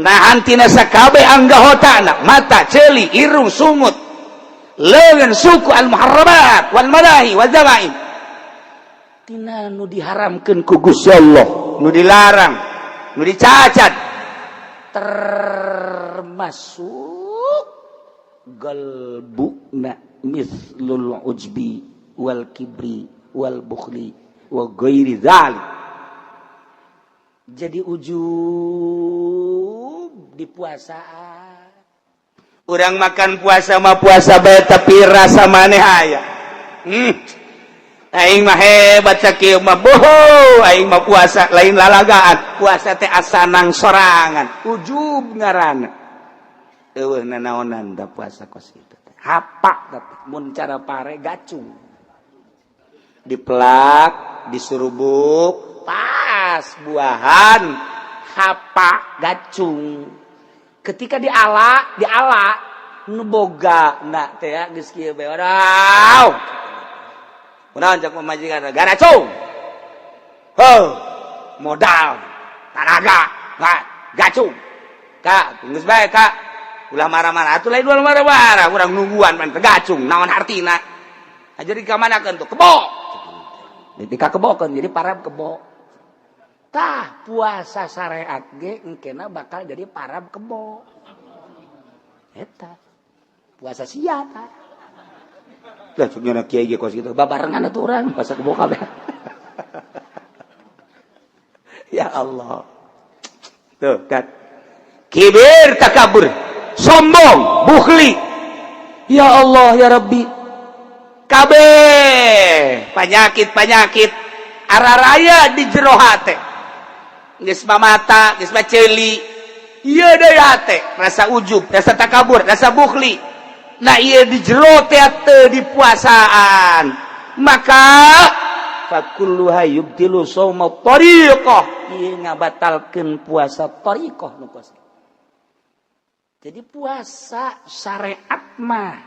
[SPEAKER 1] Nahan tina sakabeh anggotana, mata, celi, irung, sungut, leungeun, suku al-muharramat wal madahi wal zamaim. Tina nu diharamkeun ku Gusti Allah, nu dilarang, nu dicacat, termasuk galbuna mislul ujbi wal kibri wal bukhli wa ghairi dzalik. Jadi ujub di puasaan. Urang makan puasa mah puasa bae tapi rasa maneh aya. Aing mah hebat sakieu mah boho, aing mah puasa lain lalagaan. Puasa teh asanang sorangan. Ujub ngaranna. Eueuh nanaonan da puasa kos kitu teh. Hapak tapi mun cara pare gacung. Diplak, disurubuk, pas buahan, hapak gacung. Ketika diala nu boga na teh ya geus kieu bae. Wadau. Kunaon cak pamajikan garacung. Heuh, modal, tanaga, gacung. Kak, geus bae Kak. Ulah marah-marah atuh lain ulah marah-marah, urang nungguan pan gacung naon artina. Jadi ka manakeun tuh kebo. Jadi ka kebokeun jadi parab kebo. Tah puasa syariat ge engkena bakal jadi parab kebo. Eta. Puasa sia tah. Lah sugana kiai ge kos kitu babarengan atuh urang puasa kebo kabeh. Ya Allah. Tuh kan. Kibir takabur, sombong, bukhli. Ya Allah ya Rabbi. Kabeh penyakit araraya di jero hate. Geus mamata, geus maceli. Ieu deui hate, rasa ujub, rasa takabur, rasa bukhli. Nah ieu di jero teh teu dipuasaan. Maka fakulluha yubtilu shauma thariqah. Ieu ngabatalkeun puasa thariqah nu puasa. Jadi puasa syariat mah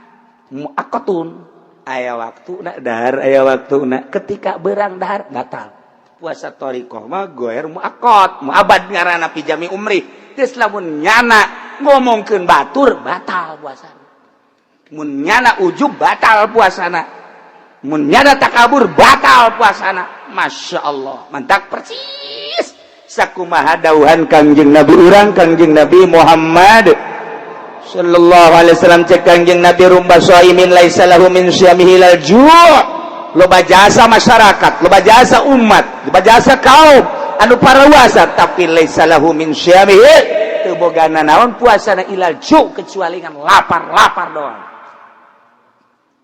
[SPEAKER 1] muakkatun. Aya waktuna dahar aya waktuna ketika beurang dahar batal. Puasa thariqah mah goer muakkad, muabad ngaranna pi jami umri. Geus lamun nyana ngomongkeun batur batal puasana. Mun nyana ujub batal puasana. Mun nyana takabur batal puasana. Masya Allah, mantak persis sakumaha dawuhan Kangjeng Nabi urang Kangjeng Nabi Muhammad sallallahu alaihi wasallam cek Kangjeng Nabi rumba shaimin laisa lahu min syamihi lal ju'. Loba jasa masyarakat, loba jasa umat, loba jasa kaum anu parawasa tapi laisa lahu min syamihi teu bogana naon puasana ilal ju' kecuali ngan lapar doang.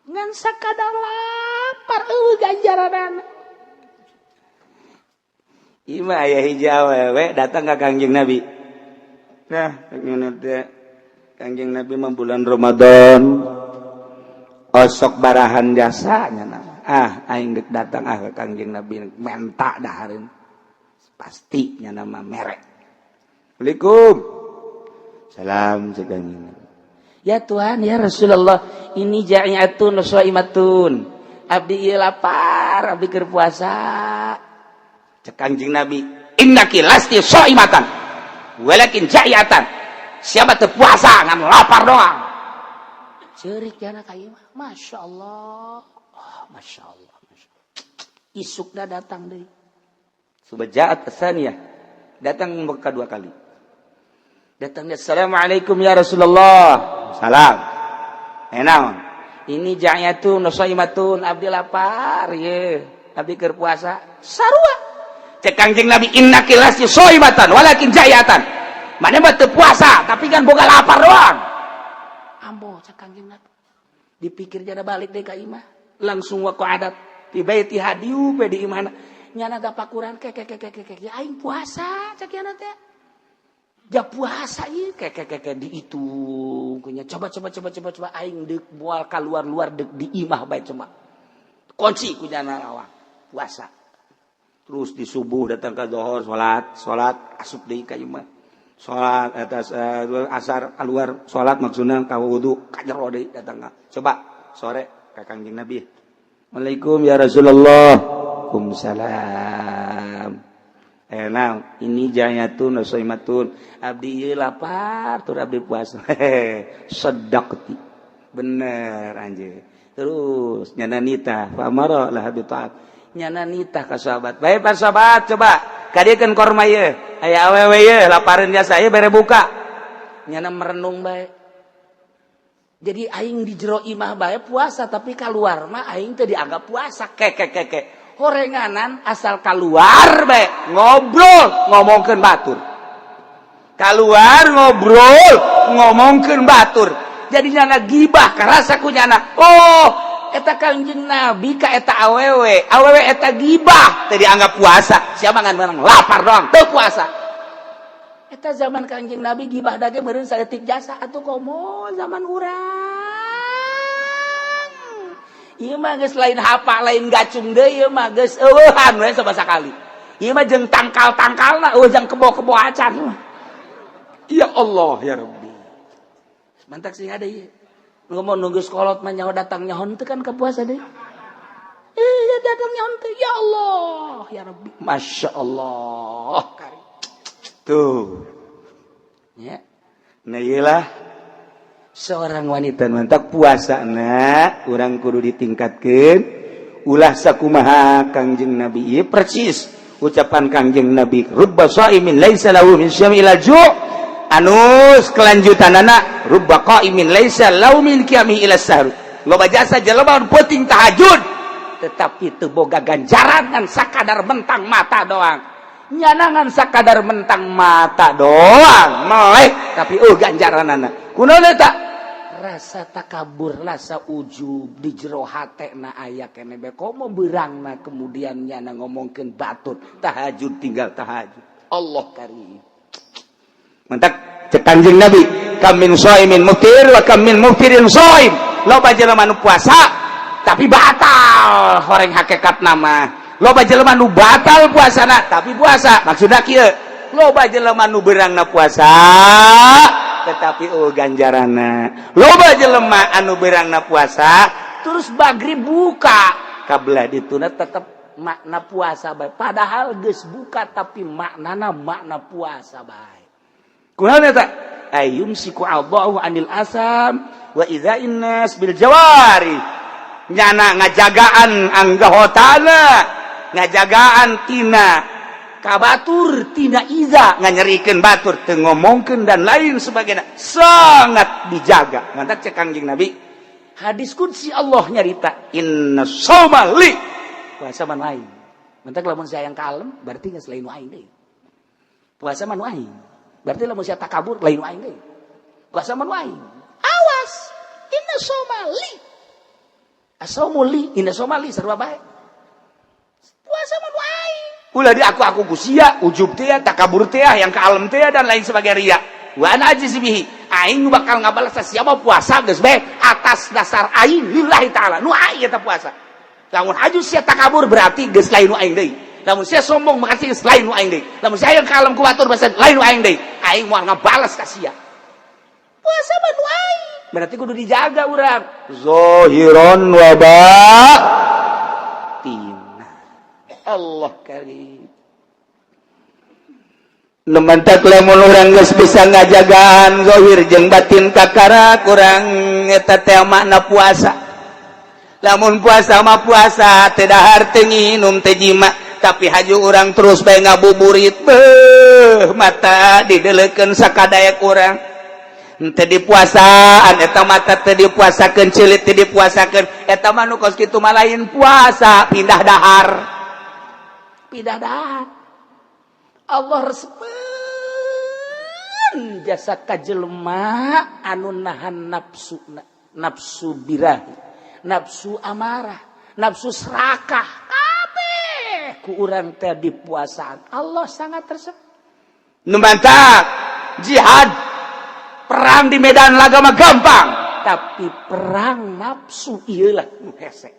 [SPEAKER 1] Ngan sakadar lapar ganjaranana. Ima aya hiji awewe datang ka Kangjeng Nabi. Nah, Kangjeng Nabi mah bulan Ramadan osok barahan jasanya nama. Aing geus datang ka Kangjeng Nabi menta dahareun. Pasti nya nama merek. Assalamualaikum. Salam cek Kangjeng Nabi. Ya Tuhan, ya Rasulullah, ini ja'iyatun shaimatun. Abdi ieu lapar, abdi keur puasa. Cek Kangjeng Nabi, innaki lasti shaimatan walakin ja'iyatan. Siapa teu puasa ngan lapar doang. Ceurik jana ka ieu mah. Masyaallah. Oh, masyaallah. Isukna datang deui. Subaja'at tsaniyah. Datang kedua kali. Datangnya assalamualaikum ya Rasulullah. Salam. Enaon? Ini ja'iyatun shaimatun abdi lapar ye. Abdi keur puasa. Sarua. Cek Kangjeng Nabi innaki lasti shaimatan walakin ja'iyatan. Mane mah teu puasa tapi kan boga lapar doang. Ambo cek Kangjeng Nabi. Dipikir jana balik deui ka imah. Langsung wa adat di baiti hadiu pe di imahna. Nyana gapakuran ke ya aing puasa cek yana teh. Ja puasa ieu ke dihitung nya coba aing deuk moal kaluar-luar deuk di imah bae cuma. Kunci ku jana lawang puasa. Terus di subuh datang ke zuhur salat asup deui ka imah. Salat atas asar keluar salat maksudna ka wudu ka jero deui datang ka. Coba sore ka Kangjeng Nabi. Waalaikumsalam ya Rasulullah. Waalaikumsalam. Nah, ini ja'iyatun shaimatun. Abdi ieu lapar tur abdi puasa. Sedaqti. Bener anjeun. Terus nyana nita fa amara lah bi ta'at. Nyana nitah ka sahabat. Bae para sahabat coba kadiekeun korma ieu. Aya awewe ieu lapareun jasa ieu bere buka. Nyana merenung bae. Jadi aing di jero imah bae puasa tapi kaluar mah aing teh dianggap puasa. Kek. Horenganan asal kaluar bae ngobrol ngomongkeun batur. Kaluar ngobrol ngomongkeun batur. Jadi nyana gibah karasa ku nyana. Oh, eta Kangjeng Nabi ka eta awewe eta gibah teh dianggap puasa. Siapa ngan menang lapar doang teu puasa. Eta zaman Kangjeng Nabi gibah dage meureun saeutik jasa atuh komo zaman urang. Ieu mah geus lain hapa lain gacung deui ieu mah geus eueuhan we sabasa kali. Ieu mah jeung tangkal-tangkalna jeung kebo-kebo acan. Ya Allah ya Rabbi. Mantak sing ada ieu. Ngomong nunggu sekolot mah nyaho datang nyahon teh kan ka puasa deui. Iya datang nyahon teh ya Allah ya Rabbi. Masya Allah. Tuh. Ya. Nah iyalah seorang wanita mantap puasa urang kudu ditingkatkeun ulah sakumaha Kangjeng Nabi ieu persis ucapan Kangjeng Nabi rubba shaimin laisa lahu min syami ila ju' anus kelanjutanana rubba qaimin laisa lahu min qiyami ila sahur loba jasa jelema penting tahajud tetapi teu boga ganjaran ngan sakadar mentang mata doang nyanangan sakadar mentang mata doang meleh tapi ganjaranana kunaon eta rasa takabur rasa ujub di jero hatena aya keneh bae komo beurangna kemudian nyana ngomongkeun batur tahajud tinggal tahajud Allah karim mantap cek Kangjeng Nabi kam min shaimin muftir wa kam min muftirin shaim loba jelema nu puasa tapi batal horeng hakikat nama loba jelema nu batal puasana tapi puasa maksudna kieu loba jelema nu beurangna puasa tetapi ganjarana loba jelema anu beurangna puasa terus maghrib buka kabelah dituna tetep makna puasa bae padahal geus buka tapi maknana makna puasa bae kunaon eta ayyumsiku Allahu anil asam wa idza'in nas bil jawari nyana ngajagaan anggahotana ngajagaan tina ka batur tina iza nganyerikeun batur teu ngomongkeun dan lain sebagainya sangat dijaga. Ngantak cek Kangjeng Nabi hadis qudsi Allah nyarita inna shauma li puasa man lain. Ngantak lamun saya yang kalem berarti geus lain nu aing deui. Puasa man aing berarti lamun saya takabur lain nu aing deui. Puasa man aing. Awas inna shauma li. Asaumu li inna shauma li sarua bae. Puasa man aing. Ulah di aku gusia, ujub teh, takabur teh, yang kalem teh dan lain sebagainya ria. Wa ana ajiz bihi. Aing bakal ngabalas siapa puasa geus bae atas dasar aing lillahi taala. Nu aing eta puasa. Lamun aju sia takabur berarti geus lain nu aing deui. Lamun sia sombong makasih geus lain nu aing deui. Lamun sia yang kalem ku batur basa lain nu aing deui. Aing moal ngabalas ka sia. Puasa mah nu aing. Berarti kudu dijaga urang. Zahiran wa batin. Allah karim. Nemantak lamun urang geus bisa ngajagaan zahir jeung batin kakara kurang eta teh makna puasa. Lamun puasa mah puasa teu dahar teu nginum teu jima tapi haju urang terus bae ngabuburit beuh mata dideleukeun sakadayak urang. Teu dipuasaan eta mata teu dipuasakeun ceulit teu dipuasakeun eta mah nu kos kitu mah lain puasa pindah dahar. Pindah dahar. Allah resmen jasa ka jelema anu nahan nafsu birahi, nafsu amarah, nafsu serakah kabeh ku urang teh dipuasaan. Allah sangat resep. Nu mantap jihad perang di medan laga mah gampang, tapi perang nafsu ieu lah nu hese.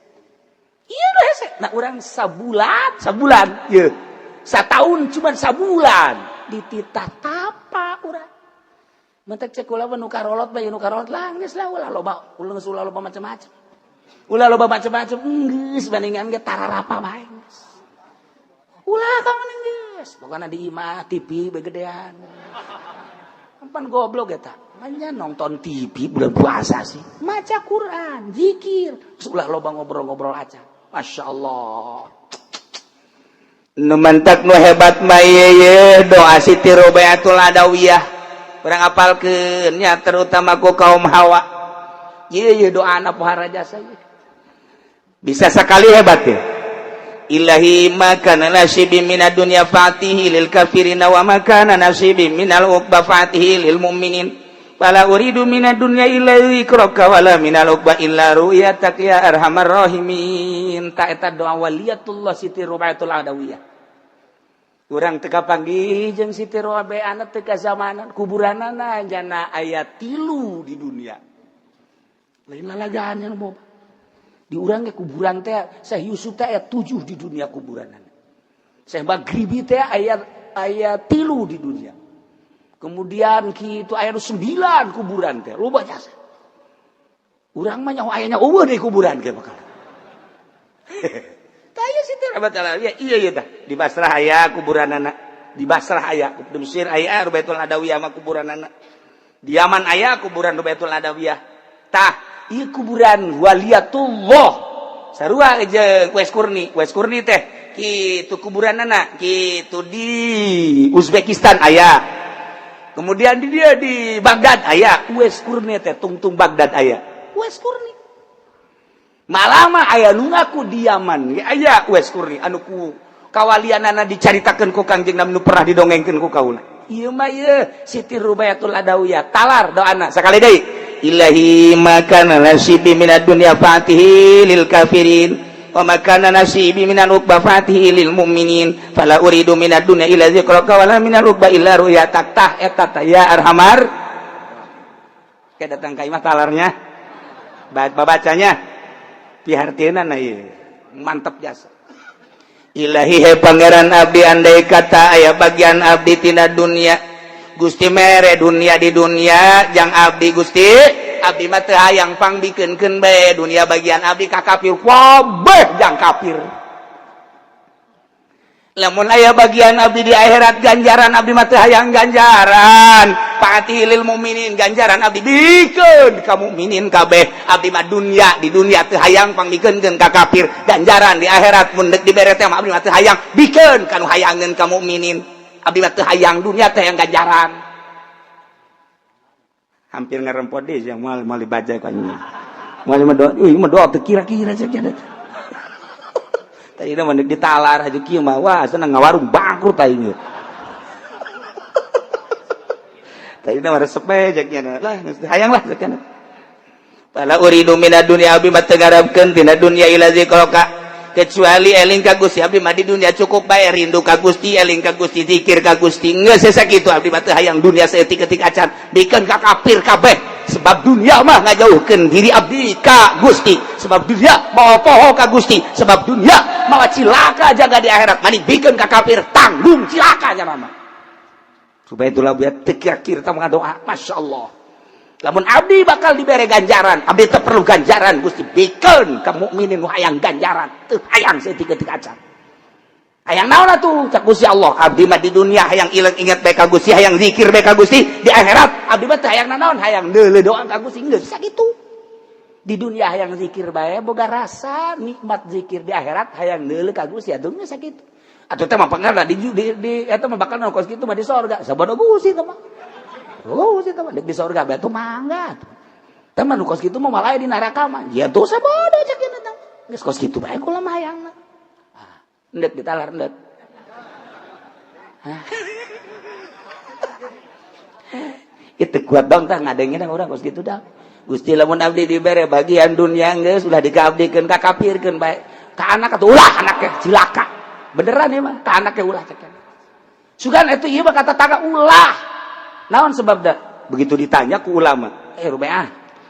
[SPEAKER 1] Iya nu hese. Nah urang sabulan ieu. Satahun cuma sabulan dititah tapa urang. Mentek cek ulah nu karolot bae nu karolot lah geus lah ulah loba macam-macam. Ulah loba macam-macam geus bandingan ge tararapa bae geus. Ulah ka meuning geus. Pokona di imah TV begedean. Pan goblok eta. Manya nonton TV bulan puasa sih. Maca Quran, zikir, ulah loba ngobrol-ngobrol aja. Masya Allah. Nu mantak nu hebat mah ye doa Siti Robayatul Adawiyah. Urang apalkeun nya terutama ku kaum Hawa. Ye doana pohara jasa ye. Bisa sekali hebat ya. Ilahi makana nasibi minad dunya fatihi lil kafirina wa makana nasibi minal uqba fatihi lil mu'minin. Wala uridu minad dunya illa ikraka wala minal uqba illa ru'yatak ya arhamar rahimin. Ta eta doa waliyatullah Siti Robayatul Adawiyah. Urang teu kapanggih jeung Siti Robayaana teu ka zamanan kuburanana jana aya 3 di dunia. Lain lalagaan yang boba. Di urang ge kuburan teh Syekh Yusuf teh aya 7 di dunia kuburanana. Syekh Maghribi teh aya 3 di dunia. Kemudian kitu aya 9 kuburan teh loba jasa. Urang mah nyaho aya eueuh di kuburan ge bakal. Taya Siti Robayatul Adawiyah iya tah di Basrah aya kuburanana. Di Basrah aya, di Mesir aya Robayatul Adawiyah mah kuburanana. Di Yaman aya kuburan Robayatul Adawiyah. Tah ieu kuburan waliyatullah sarua jeung Wes Kurni teh kitu kuburanana kitu di Uzbekistan aya. Kemudian di dia di Baghdad aya Wes Kurni teh tungtung Baghdad aya Wes Kurni. Malama aya nu ngaku di Yaman aya Wes Kurni anu ku kawalianana dicaritakeun ku Kangjeng Nabi nu pernah didongengkeun ku kaula. Ieu mah ieu Siti Robayatul Adawiyah talar doana sakali deui. Ilahi makana nasibi minad dunya fatihi lil kafirin wa makana nasibi minal uqba fatihi lil mu'minin fala uridu minad dunya illa zikraka wala minal uqba illa ru'yatak tah eta ya arhamar. Ke datang ka imah talarnya babacanya pihartieuna na ieu mantap jasa. Ilahi he pangeran abdi andai kata aya bagian abdi tina dunia Gusti mere dunia di dunia jang abdi Gusti abdi mah teu hayang pangbikeunkeun bae dunia bagian abdi ka kafir wabeh jang kafir. Lamun aya bagian abdi di akhirat ganjaran abdi mah teu hayang ganjaran syafaati lil mukminin ganjaran abdi bikeun ka mukminin kabeh abdi mah dunya di dunya teu hayang pangmikeunkeun ka kafir ganjaran di akhirat mun deuk dibere teh abdi mah teu hayang bikeun kanu hayangeun ka mukminin abdi mah teu hayang dunya teh hayang ganjaran hampir ngarempot deui yang mal dibaca ka nya mal mah doa teu kira-kira saja tadi mah deuk ditalar haju kieu mah wah seneng ngawarung bangkrut aing tadi nama resep jaknya lah hayang lah zakana pala uridu minad dunya abi mah teu ngarepkeun tina dunya ila zikraka kecuali eling ka Gusti abdi mah di dunya cukup bae rindu ka Gusti eling ka Gusti zikir ka Gusti geus sakitu abdi mah teu hayang dunya saeutik-eutik acan bikeun ka kafir kabeh sebab dunia mah ngajauhkeun diri abdi ka Gusti sebab dunia mau poho ka Gusti sebab dunia mau cilaka jaga di akhirat mani bikeun ka kafir tanggung cilaka nya mah supaya itulah biar tekir tamu doa masya Allah lamun abdi bakal dibere ganjaran abdi teu perlu ganjaran Gusti bikeun ka mukminin nu hayang ganjaran teu hayang saeutik-eutik acan hayang naon atuh cak Gusti Allah abdi mah di dunia hayang ileng inget bae ka Gusti hayang zikir bae ka Gusti di akhirat abdi mah teu hayang naon hayang deuleu doa ka Gusti geus sakitu di dunia hayang zikir bae boga rasa nikmat zikir di akhirat hayang deuleu ka Gusti atuh geus sakitu atuh teh mah pangarna di eta mah bakal nongkos kitu mah di sorga sabada Gusti teh mah Gusti teh mah di sorga bae tuh mangga teh mah nongkos kitu mah malah di neraka mah ya tuh sabada cak ieu teh geus kos kitu bae kula mah hayangna endek ditalar endek itu kuat dong tah ngadengin urang kos kitu dah Gusti lamun abdi dibere bagian dunia geus ulah dikabdikeun ka kafirkeun bae ka anak atuh ulah anaknya cilaka beneran ya mah ka anaknya ulah cek sugan itu ieu mah kata tangga ulah naon sebab dah begitu ditanya ku ulama rubeah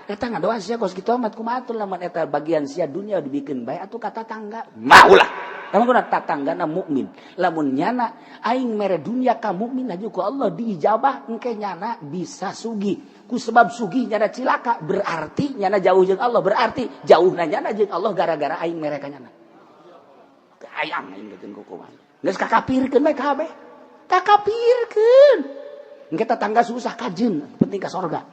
[SPEAKER 1] eta ngadoa sia kos kitu amat kumaha atuh lamun eta bagian sia dunia dibikeun bae atuh kata tangga mah ulah lamun kuna tatanggana mukmin lamun nyana aing mere dunia ka mukmin aja ku Allah diijabah engke nyana bisa sugih ku sebab sugih nyana cilaka berarti nyana jauh jeung Allah berarti jauhna nyana jeung Allah gara-gara aing mere ka nyana hayang aing geukeun kukuman geus kakapirkeun bae kabeh kakapirkeun engke tetangga susah kajeun penting ka sorga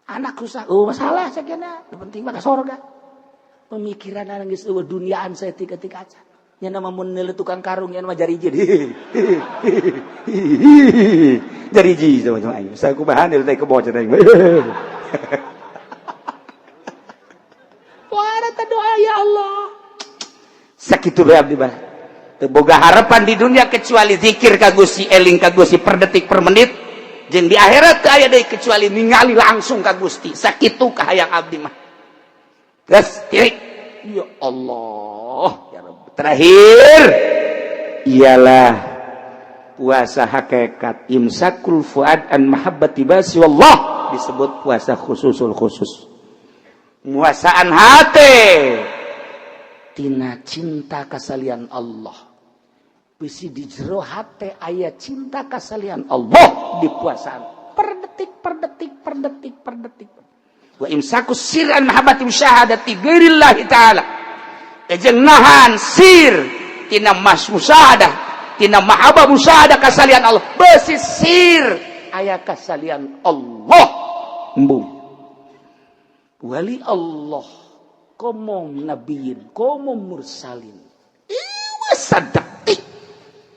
[SPEAKER 1] anak susah masalah sakena penting mah ka sorga pemikiran geus eueuh duniaan saeutik-eutik acan nya nama mun neuleuh tukang karung nya mah jarijid jarijid sama aing sakumaha neuleuh teh kebo cenah aing wara ta doa ya Allah sakitu bae abdi mah teu boga harapan di dunia kecuali zikir ka Gusti eling ka Gusti per detik per menit jeung di akhirat teu aya deui kecuali ningali langsung ka Gusti sakitu kahayang abdi mah geus tirik ya Allah ya Rabb terakhir ialah puasa hakikat imsakul fuad an mahabbati basi wallah disebut puasa khususul khusus muasaan hate tina cinta kasalian Allah bisi di jero hate aya cinta kasalian Allah di puasaan per detik per detik per detik per detik wa imsakus sirran mahabbati syahadati ghairillahi taala jeung nahan sir tina musyahadah tina mahabbah musyahadah kasalian Allah bisi sir aya kasalian Allah embung wali Allah komong nabiyin komong mursalin ieu sadetik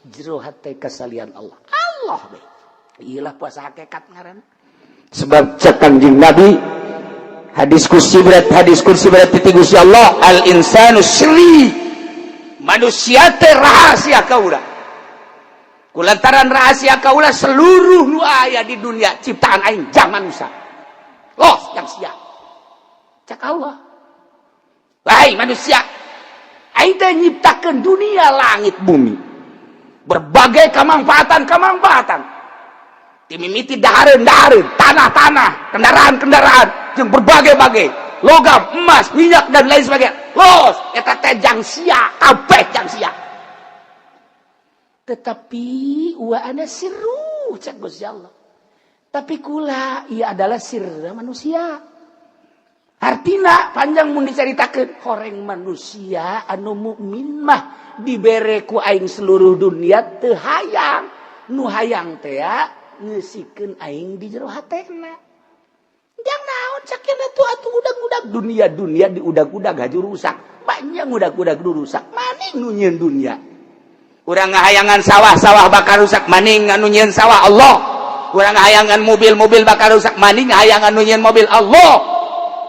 [SPEAKER 1] jero hate kasalian Allah Allah be iyalah puasa hakikat ngaran sebab cek Kanjeng Nabi hadis kursi berat ti Gusti Allah al insanu sirri manusia teh rahasia kaula kulantaran rahasia kaula seluruh nu aya di dunia ciptaan aing jangan usah los yang sia cak Allah wahai manusia aing teh nyiptakeun dunia langit bumi berbagai kemanfaatan timimiti dahareun tanah kendaraan jeung berbagai logam emas minyak dan lain sebagainya los eta teh jang sia kabeh jang sia tetapi wa ana sirru cak Gusti Allah tapi kula ia adalah sirra manusia artina panjang mun dicaritakeun horeng manusia anu mukmin mah dibere ku aing seluruh dunia teu hayang nu hayang teh ngeusikeun aing di jero hatena. Jang naon sakieu atuh udag-udag dunia diudag-udag haju rusak. Banyak udag-udag rusak. Maning nu nyieun dunia. Urang ngahayangan sawah-sawah bakal rusak, maning anu nyieun sawah Allah. Urang ngahayangan mobil-mobil bakal rusak, maning ngahayangan nu nyieun mobil Allah.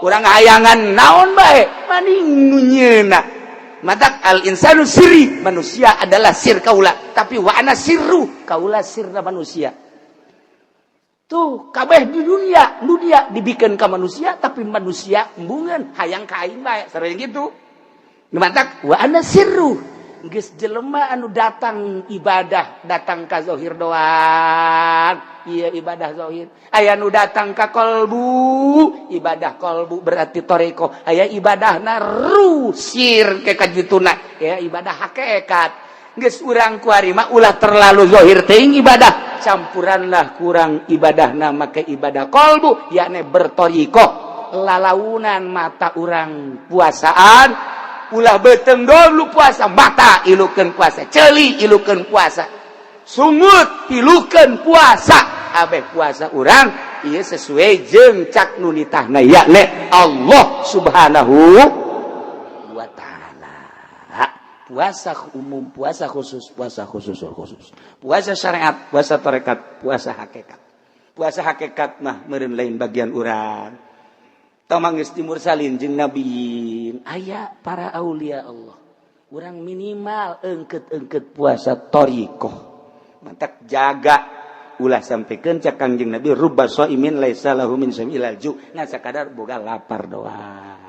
[SPEAKER 1] Urang ngahayangan naon bae, maning nu nyieunna. Matak al-insanu sirri, manusia adalah sir kaula, tapi wa ana sirru, kaula sirna manusia. Tuh, kabeh di dunia dibikin ka manusia, tapi manusia embungan hayang ka aing bae, sareng gitu. Matak wa ana sirru, geus jelema anu datang ibadah, datang ka zahir doang. Iya ibadah zahir. Aya nu datang ka qalbu, ibadah qalbu berarti toreko. Aya ibadahna rusir ke kajituna, ya ibadah hakikat. Geus urang kuari mah ulah terlalu zahir teuing ibadah, campuranlah kurang ibadahna make ibadah qalbu, yakni bertoriko. Lalaunan mata urang puasaan, ulah beuteung dulu puasa, mata ilukeun puasa, ceuli ilukeun puasa. Sungut pilukeun puasa, abeh puasa urang ieu sesuai jeung cak nu nitahna yakni Allah Subhanahu wa taala. Puasa umum, puasa khusus, puasa syariat, puasa tarekat, puasa hakikat. Puasa hakikat mah meureun lain bagian urang. Tamang geus timursalin jeung nabiyin, aya para aulia Allah. Urang minimal eungkeut-eungkeut puasa thariqah. Mantak jaga ulah sampikeun cak Kangjeng Nabi rubba shaimin laisa lahu min syai'il ju, ngan sakadar boga lapar doang.